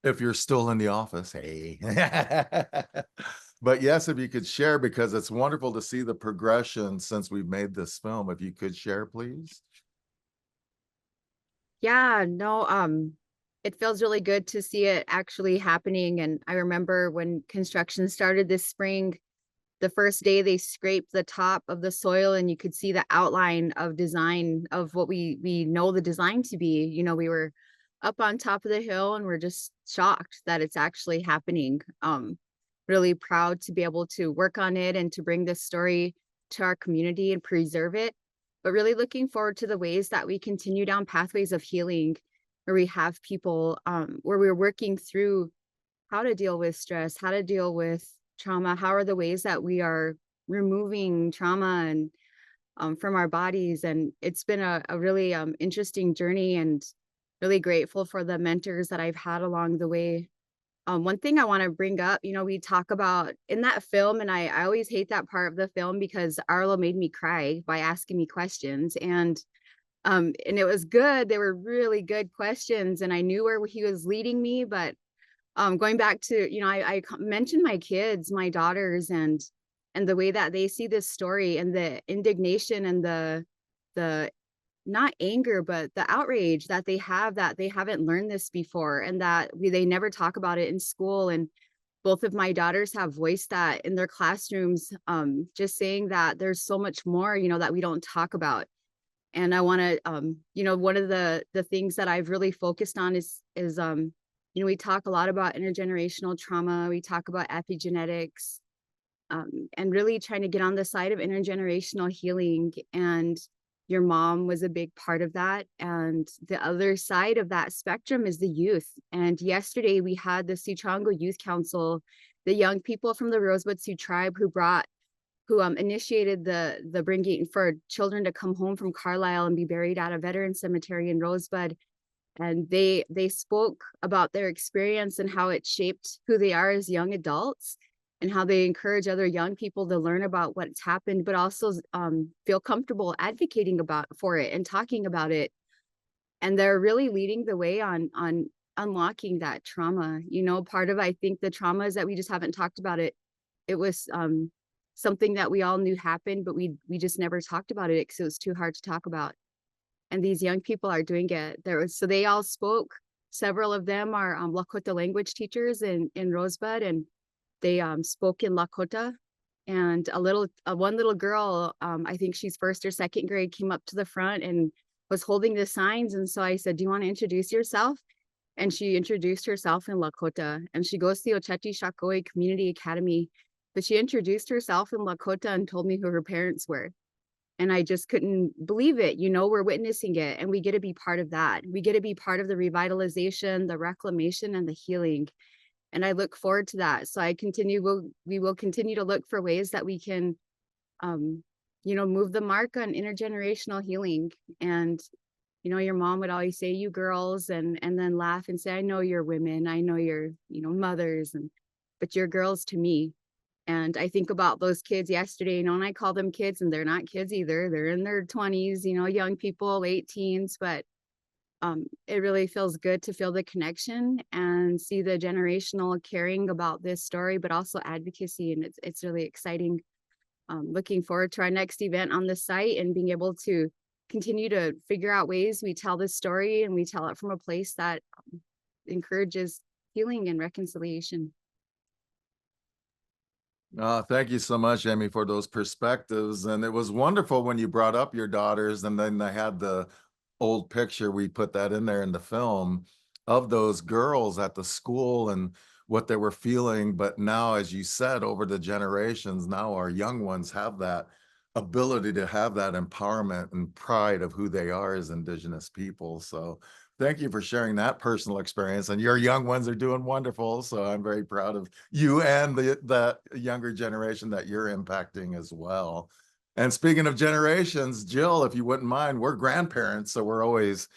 if you're still in the office, hey. But yes, if you could share, because it's wonderful to see the progression since we've made this film. If you could share, please. Yeah, no, it feels really good to see it actually happening. And I remember when construction started this spring, the first day they scraped the top of the soil and you could see the outline of design of what we know the design to be. You know, we were up on top of the hill and we're just shocked that it's actually happening. Really proud to be able to work on it and to bring this story to our community and preserve it, but really looking forward to the ways that we continue down pathways of healing, where we have people, where we're working through how to deal with stress, how to deal with trauma, how are the ways that we are removing trauma and from our bodies. And it's been a really interesting journey, and really grateful for the mentors that I've had along the way. One thing I want to bring up, you know, we talk about in that film, and I always hate that part of the film because Arlo made me cry by asking me questions. And it was good. They were really good questions, and I knew where he was leading me. But going back to, you know, I mentioned my kids, my daughters, and the way that they see this story, and the indignation and the not anger, but the outrage that they have, that they haven't learned this before, and that they never talk about it in school. And both of my daughters have voiced that in their classrooms, just saying that there's so much more, you know, that we don't talk about. And I want to, you know, one of the things that I've really focused on is you know, we talk a lot about intergenerational trauma, we talk about epigenetics, and really trying to get on the side of intergenerational healing. And your mom was a big part of that. And the other side of that spectrum is the youth. And yesterday we had the Sutrango Youth Council, the young people from the Rosebud Sioux tribe who initiated the bringing for children to come home from Carlisle and be buried at a veteran cemetery in Rosebud. And they spoke about their experience and how it shaped who they are as young adults, and how they encourage other young people to learn about what's happened, but also feel comfortable advocating for it and talking about it. And they're really leading the way on unlocking that trauma. You know, part of, I think, the trauma is that we just haven't talked about it. It was something that we all knew happened, but we just never talked about it because it was too hard to talk about. And these young people are doing it. So they all spoke. Several of them are Lakota language teachers in Rosebud, and they spoke in Lakota. And one little girl, I think she's first or second grade, came up to the front and was holding the signs. And so I said, "Do you want to introduce yourself?" And she introduced herself in Lakota. And she goes to the Ocheti Shakoi Community Academy, but she introduced herself in Lakota and told me who her parents were. And I just couldn't believe it. You know, we're witnessing it, and we get to be part of that. We get to be part of the revitalization, the reclamation, and the healing. And I look forward to that. So we will continue to look for ways that we can, you know, move the mark on intergenerational healing. And, you know, your mom would always say, "You girls," and then laugh and say, "I know you're women. I know you're, you know, mothers, but you're girls to me." And I think about those kids yesterday, you know, and I call them kids, and they're not kids either. They're in their 20s, you know, young people, late teens, but it really feels good to feel the connection and see the generational caring about this story, but also advocacy. And it's really exciting. Looking forward to our next event on the site and being able to continue to figure out ways we tell this story, and we tell it from a place that encourages healing and reconciliation. Thank you so much, Amy, for those perspectives. And it was wonderful when you brought up your daughters, and then they had the old picture, we put that in there in the film, of those girls at the school and what they were feeling. But now, as you said, over the generations, now our young ones have that ability to have that empowerment and pride of who they are as Indigenous people. So thank you for sharing that personal experience. And your young ones are doing wonderful. So I'm very proud of you and the younger generation that you're impacting as well. And speaking of generations, Jill, if you wouldn't mind, we're grandparents, so we're always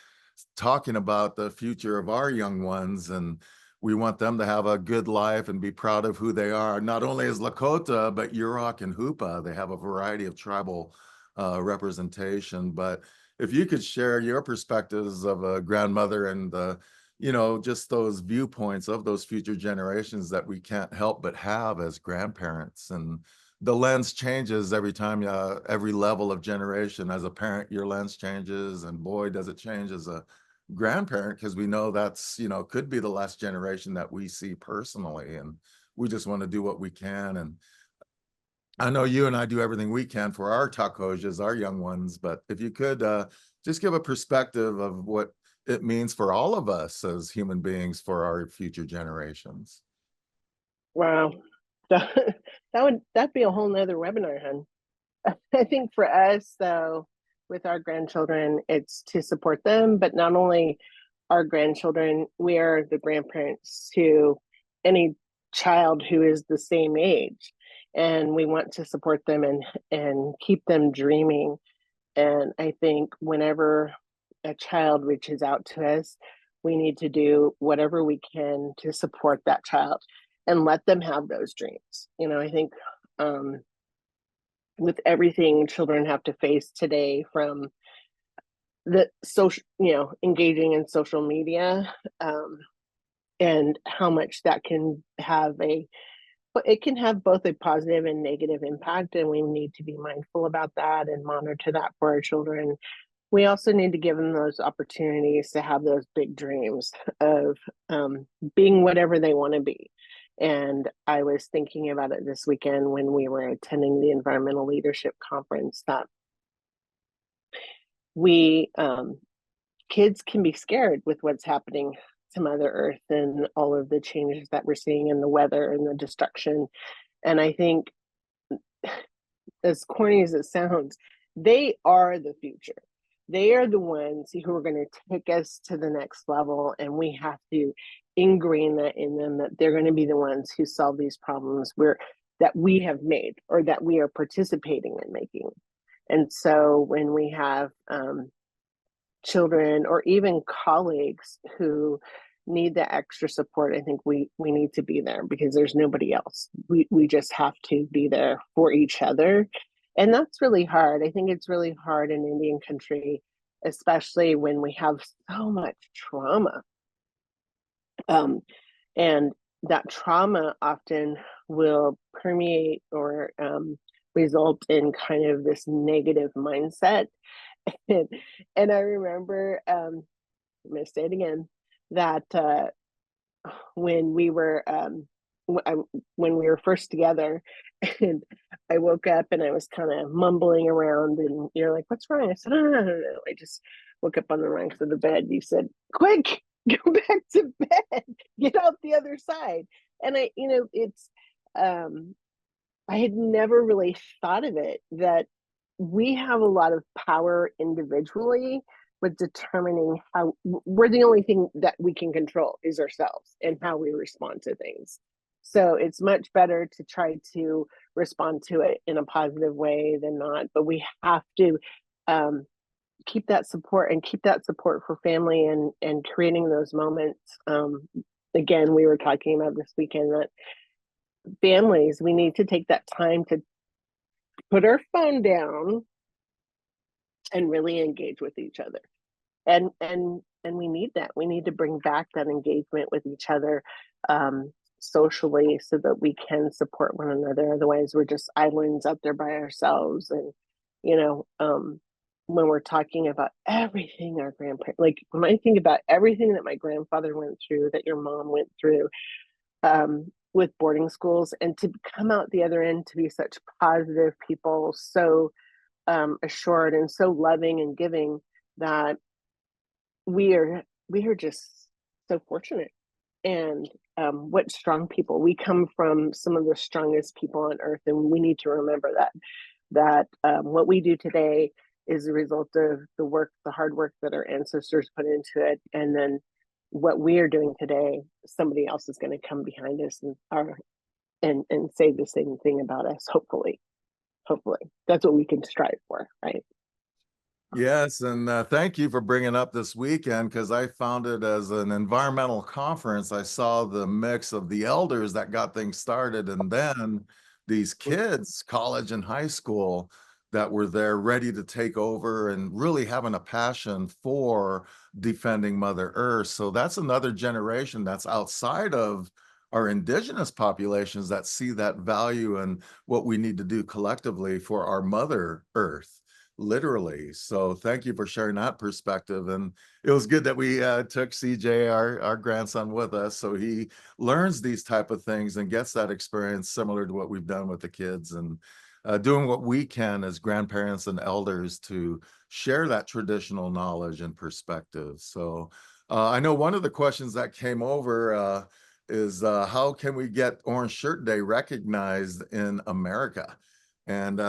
talking about the future of our young ones, and we want them to have a good life and be proud of who they are, not only as Lakota, but Yurok and Hoopa. They have a variety of tribal representation. But if you could share your perspectives of a grandmother and the just those viewpoints of those future generations that we can't help but have as grandparents. And the lens changes every time, every level of generation. As a parent, your lens changes, and boy, does it change as a grandparent, because we know that's, could be the last generation that we see personally. And we just want to do what we can. And I know you and I do everything we can for our Tacojas, our young ones, but if you could just give a perspective of what it means for all of us as human beings for our future generations. Wow. That'd be a whole nother webinar, hon. I think for us, though, with our grandchildren, it's to support them, but not only our grandchildren, we are the grandparents to any child who is the same age. And we want to support them and keep them dreaming. And I think whenever a child reaches out to us, we need to do whatever we can to support that child and let them have those dreams. I think with everything children have to face today, from the social, engaging in social media, and how much that can have it can have both a positive and negative impact, and we need to be mindful about that and monitor that for our children. We also need to give them those opportunities to have those big dreams of being whatever they want to be. And I was thinking about it this weekend when we were attending the Environmental Leadership Conference, that kids can be scared with what's happening to Mother Earth and all of the changes that we're seeing in the weather and the destruction. And I think, as corny as it sounds, they are the future. They are the ones who are going to take us to the next level, and we have to ingrain that in them, that they're going to be the ones who solve these problems that we have made or that we are participating in making. And so when we have children or even colleagues who need the extra support, I think we need to be there, because there's nobody else. We just have to be there for each other. And that's really hard. I think it's really hard in Indian country, especially when we have so much trauma. And that trauma often will permeate or result in kind of this negative mindset. And I remember, I'm going to say it again, that when we were first together, and I woke up and I was kind of mumbling around, and you're like, "What's wrong?" I said, "No. I just woke up on the wrong side of the bed." You said, "Quick, go back to bed, get out the other side." And it's I had never really thought of it, that we have a lot of power individually with determining how we're the only thing that we can control is ourselves and how we respond to things. So it's much better to try to respond to it in a positive way than not. But we have to keep that support for family and creating those moments. Again, we were talking about this weekend that families, we need to take that time to put our phone down and really engage with each other. And we need that. We need to bring back that engagement with each other socially, so that we can support one another. Otherwise, we're just islands out there by ourselves. And when we're talking about everything our grandparents, like when I think about everything that my grandfather went through, that your mom went through with boarding schools, and to come out the other end to be such positive people, so assured and so loving and giving, that we are just so fortunate. And what strong people. We come from some of the strongest people on earth, and we need to remember that what we do today is a result of the hard work that our ancestors put into it. And then what we are doing today, somebody else is going to come behind us and say the same thing about us. Hopefully that's what we can strive for, right? Yes, and thank you for bringing up this weekend, because I found it as an environmental conference. I saw the mix of the elders that got things started, and then these kids, college and high school, that were there ready to take over and really having a passion for defending Mother Earth. So that's another generation that's outside of our indigenous populations that see that value and what we need to do collectively for our Mother Earth, literally. So thank you for sharing that perspective. And it was good that we took CJ, our grandson, with us, so he learns these type of things and gets that experience similar to what we've done with the kids, and doing what we can as grandparents and elders to share that traditional knowledge and perspective. So I know one of the questions that came over is how can we get Orange Shirt Day recognized in America? And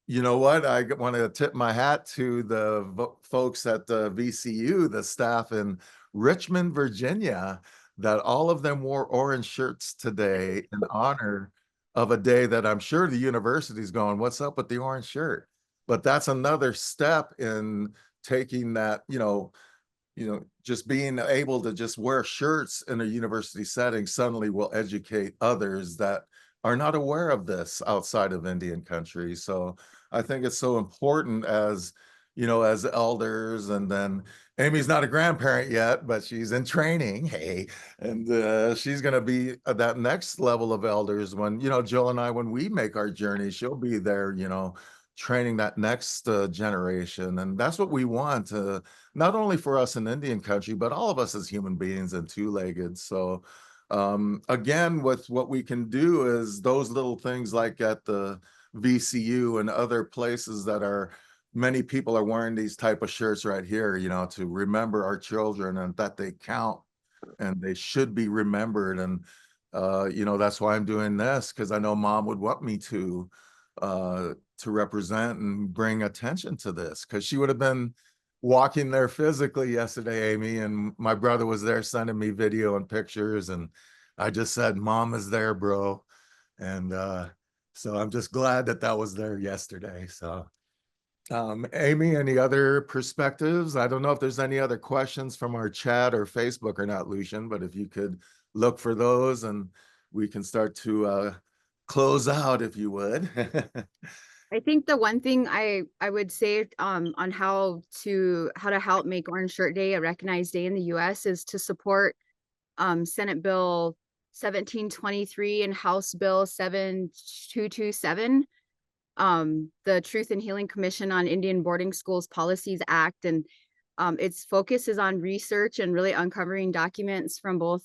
you know what? I want to tip my hat to the folks at the VCU, the staff in Richmond, Virginia, that all of them wore orange shirts today in honor of a day that I'm sure the university's going, what's up with the orange shirt? But that's another step in taking that, just being able to just wear shirts in a university setting suddenly will educate others that are not aware of this outside of Indian country. So I think it's so important as, as elders. And then Amy's not a grandparent yet, but she's in training. Hey, and she's going to be at that next level of elders when, Jill and I, when we make our journey, she'll be there, training that next generation. And that's what we want to, not only for us in Indian country, but all of us as human beings and two-legged. So again, with what we can do is those little things like at the VCU and other places that are, many people are wearing these type of shirts right here, to remember our children and that they count and they should be remembered. And, that's why I'm doing this, because I know Mom would want me to represent and bring attention to this, because she would have been walking there physically yesterday, Amy, and my brother was there sending me video and pictures, and I just said, Mom is there, bro. And so I'm just glad that that was there yesterday. So Amy, any other perspectives? I don't know if there's any other questions from our chat or Facebook or not, Lucian, but if you could look for those and we can start to close out, if you would. I think the one thing I would say on how to help make Orange Shirt Day a recognized day in the US is to support Senate Bill 1723 and House Bill 7227, the Truth and Healing Commission on Indian Boarding Schools Policies Act. And its focus is on research and really uncovering documents from both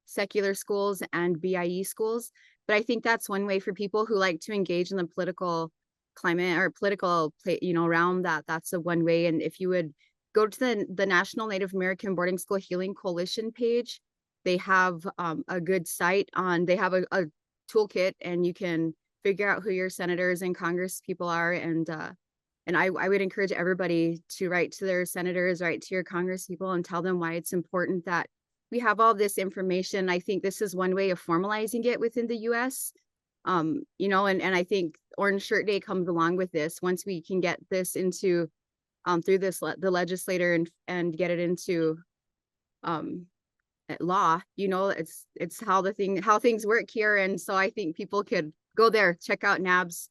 secular schools and BIE schools. But I think that's one way for people who like to engage in the political climate or political realm, that's a one way. And if you would go to the National Native American Boarding School Healing Coalition page, they have a good site they have a toolkit, and you can figure out who your senators and Congress people are. And I would encourage everybody to write to their senators, write to your Congress people, and tell them why it's important that we have all this information. I think this is one way of formalizing it within the US. And I think Orange Shirt Day comes along with this. Once we can get this into through the legislator and get it into law, it's how things work here. And so I think people could go there, check out NABS.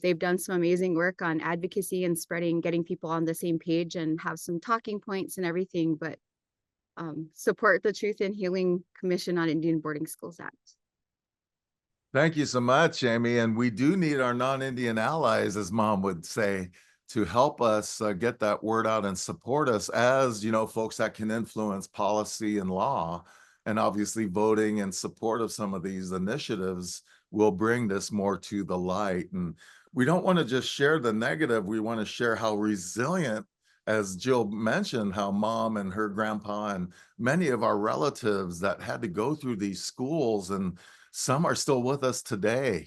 They've done some amazing work on advocacy and getting people on the same page, and have some talking points and everything. But support the Truth and Healing Commission on Indian Boarding Schools Act. Thank you so much, Amy. And we do need our non-Indian allies, as Mom would say, to help us get that word out and support us as, folks that can influence policy and law. And obviously voting in support of some of these initiatives will bring this more to the light. And we don't want to just share the negative. We want to share how resilient, as Jill mentioned, how Mom and her grandpa and many of our relatives that had to go through these schools, and some are still with us today.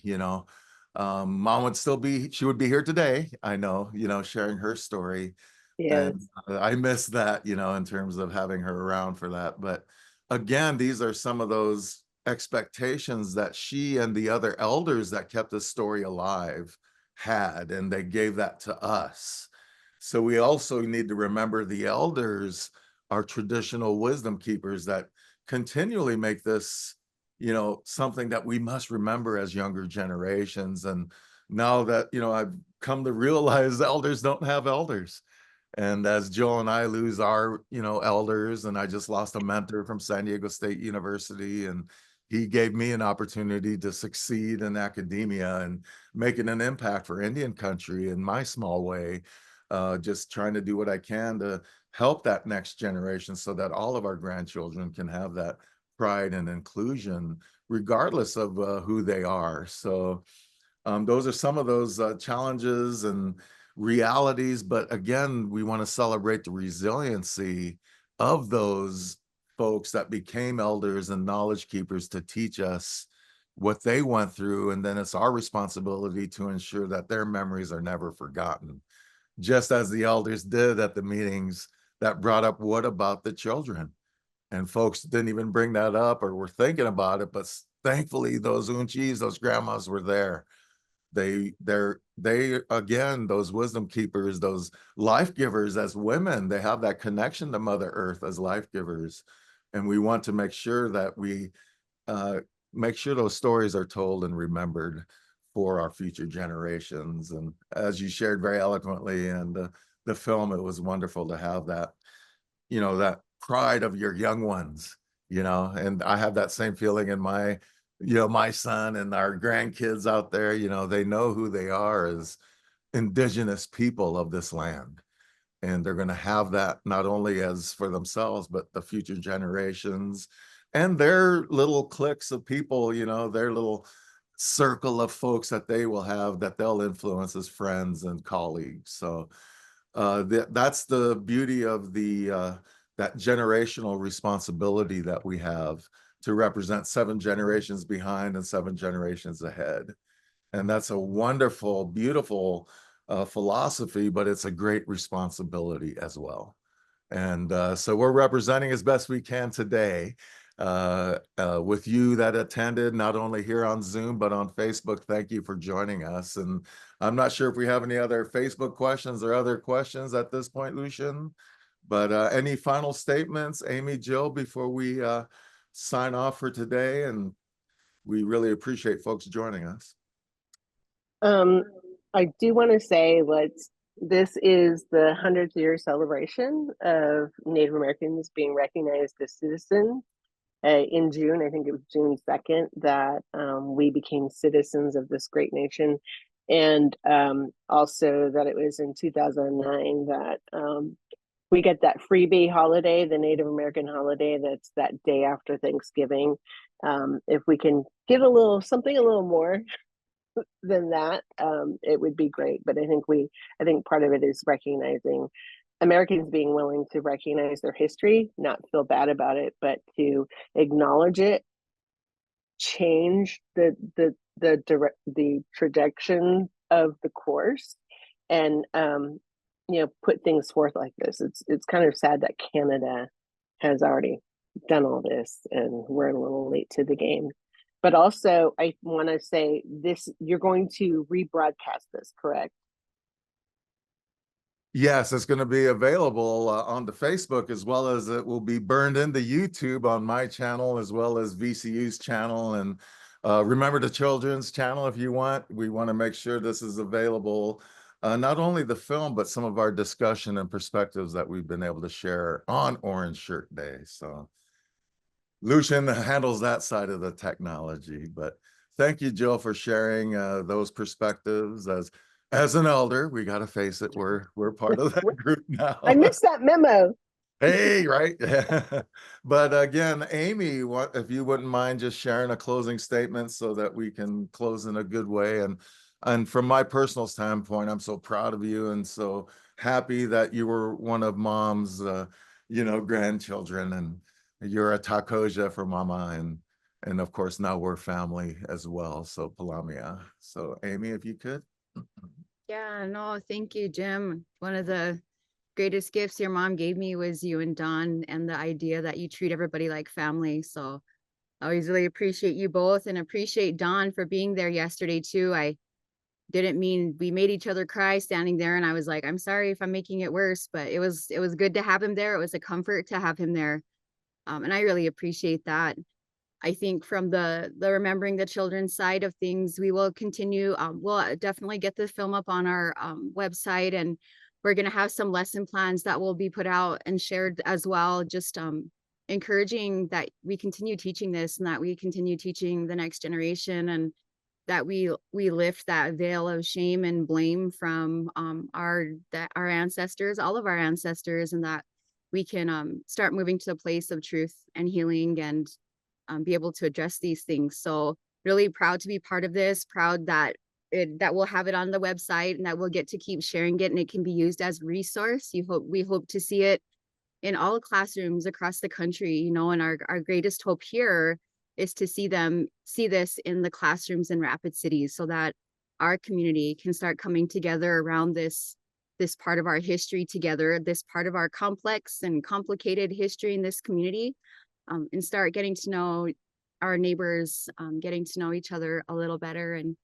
Mom would still she would be here today, I know, sharing her story. Yes. And I miss that, in terms of having her around for that. But again, these are some of those expectations that she and the other elders that kept this story alive had, and they gave that to us. So we also need to remember the elders are traditional wisdom keepers that continually make this, something that we must remember as younger generations. And now that, I've come to realize elders don't have elders. And as Joel and I lose our, elders, and I just lost a mentor from San Diego State University, and he gave me an opportunity to succeed in academia and making an impact for Indian country in my small way, just trying to do what I can to help that next generation so that all of our grandchildren can have that pride and inclusion, regardless of who they are. So those are some of those challenges and realities. But again, we want to celebrate the resiliency of those folks that became elders and knowledge keepers to teach us what they went through. And then it's our responsibility to ensure that their memories are never forgotten, just as the elders did at the meetings that brought up what about the children. And folks didn't even bring that up or were thinking about it, but thankfully those unchis, those grandmas were there. They again, those wisdom keepers, those life givers as women, they have that connection to Mother Earth as life givers. And we want to make sure that we make sure those stories are told and remembered for our future generations. And as you shared very eloquently in the film, it was wonderful to have that, that pride of your young ones, and I have that same feeling in my, my son and our grandkids out there. They know who they are as indigenous people of this land. And they're going to have that not only as for themselves, but the future generations and their little cliques of people, their little circle of folks that they will have that they'll influence as friends and colleagues. So that's the beauty of that generational responsibility that we have to represent 7 generations behind and 7 generations ahead. And that's a wonderful, beautiful philosophy, but it's a great responsibility as well. And so we're representing as best we can today with you that attended, not only here on Zoom, but on Facebook. Thank you for joining us. And I'm not sure if we have any other Facebook questions or other questions at this point, Lucian, but any final statements, Amy, Jill, before we sign off for today? And we really appreciate folks joining us. I do want to say this is the 100th year celebration of Native Americans being recognized as citizens. In June, I think it was June 2nd, that we became citizens of this great nation. And also that it was in 2009 that we get that freebie holiday, the Native American holiday, that's that day after Thanksgiving. If we can get something a little more than that, it would be great. But I think part of it is recognizing Americans being willing to recognize their history, not feel bad about it, but to acknowledge it, change the trajectory of the course, and put things forth like this. It's kind of sad that Canada has already done all this and we're a little late to the game. But also, I want to say this: you're going to rebroadcast this, correct? Yes, it's going to be available on the Facebook, as well as it will be burned into YouTube on my channel, as well as VCU's channel. And remember the children's channel if you want. We want to make sure this is available, not only the film, but some of our discussion and perspectives that we've been able to share on Orange Shirt Day. So Lucian handles that side of the technology. But thank you, Jill, for sharing those perspectives. As an elder, we got to face it, we're part of that group now. I missed that memo. Hey, right. But again, Amy, if you wouldn't mind just sharing a closing statement so that we can close in a good way. And from my personal standpoint, I'm so proud of you and so happy that you were one of Mom's, grandchildren, and you're a Takoja for Mama, and of course now we're family as well. So Palamia. So Amy, if you could. Yeah, no, thank you, Jim. One of the greatest gifts your mom gave me was you and Don, and the idea that you treat everybody like family. So I always really appreciate you both, and appreciate Don for being there yesterday too. I didn't mean, we made each other cry standing there, and I was like, I'm sorry if I'm making it worse, but it was good to have him there. It was a comfort to have him there. And I really appreciate that. I think from the remembering the children side of things, we will continue. We'll definitely get the film up on our website, and we're going to have some lesson plans that will be put out and shared as well. Just encouraging that we continue teaching this and that we continue teaching the next generation, and that we lift that veil of shame and blame from our ancestors, all of our ancestors, and that we can start moving to a place of truth and healing, and be able to address these things. So really proud to be part of this, proud that we'll have it on the website and that we'll get to keep sharing it, and it can be used as a resource. We hope to see it in all classrooms across the country, you know, and our greatest hope here is to see this in the classrooms in Rapid City, so that our community can start coming together around this part of our history together, this part of our complex and complicated history in this community, and start getting to know our neighbors, getting to know each other a little better, and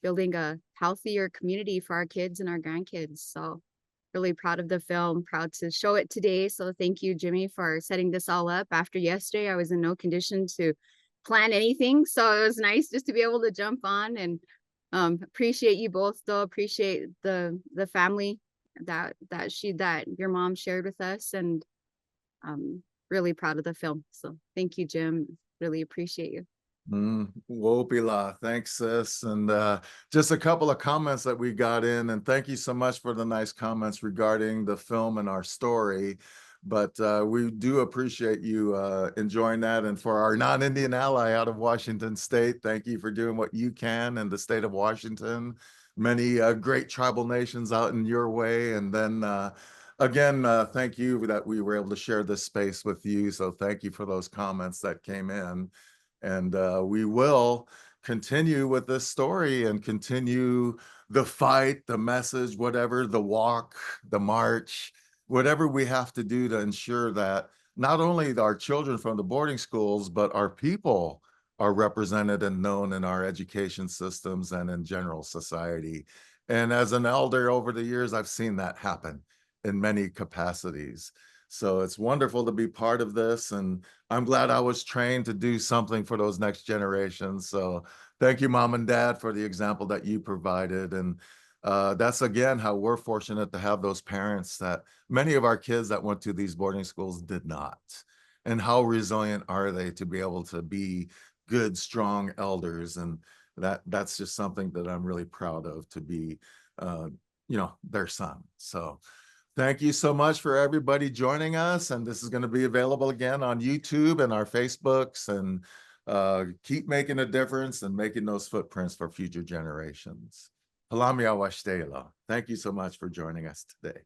building a healthier community for our kids and our grandkids. So really proud of the film, proud to show it today. So thank you, Jimmy, for setting this all up. After yesterday, I was in no condition to plan anything, so it was nice just to be able to jump on, and appreciate you both, though. Appreciate the family that your mom shared with us, and really proud of the film. So thank you, Jim. Really appreciate you. Wopila, thanks, sis. And just a couple of comments that we got in, and thank you so much for the nice comments regarding the film and our story. But we do appreciate you enjoying that. And for our non-Indian ally out of Washington State, thank you for doing what you can in the state of Washington. Many great tribal nations out in your way. And then again, thank you that we were able to share this space with you. So thank you for those comments that came in. And we will continue with this story and continue the fight, the message, whatever, the walk, the march, whatever we have to do to ensure that not only our children from the boarding schools, but our people are represented and known in our education systems and in general society. And as an elder over the years, I've seen that happen in many capacities. So it's wonderful to be part of this, and I'm glad I was trained to do something for those next generations. So thank you, Mom and Dad, for the example that you provided. And that's, again, how we're fortunate to have those parents that many of our kids that went to these boarding schools did not. And how resilient are they to be able to be good, strong elders? And that's just something that I'm really proud of, to be, their son. So thank you so much for everybody joining us. And this is going to be available again on YouTube and our Facebooks. And keep making a difference and making those footprints for future generations. Thank you so much for joining us today.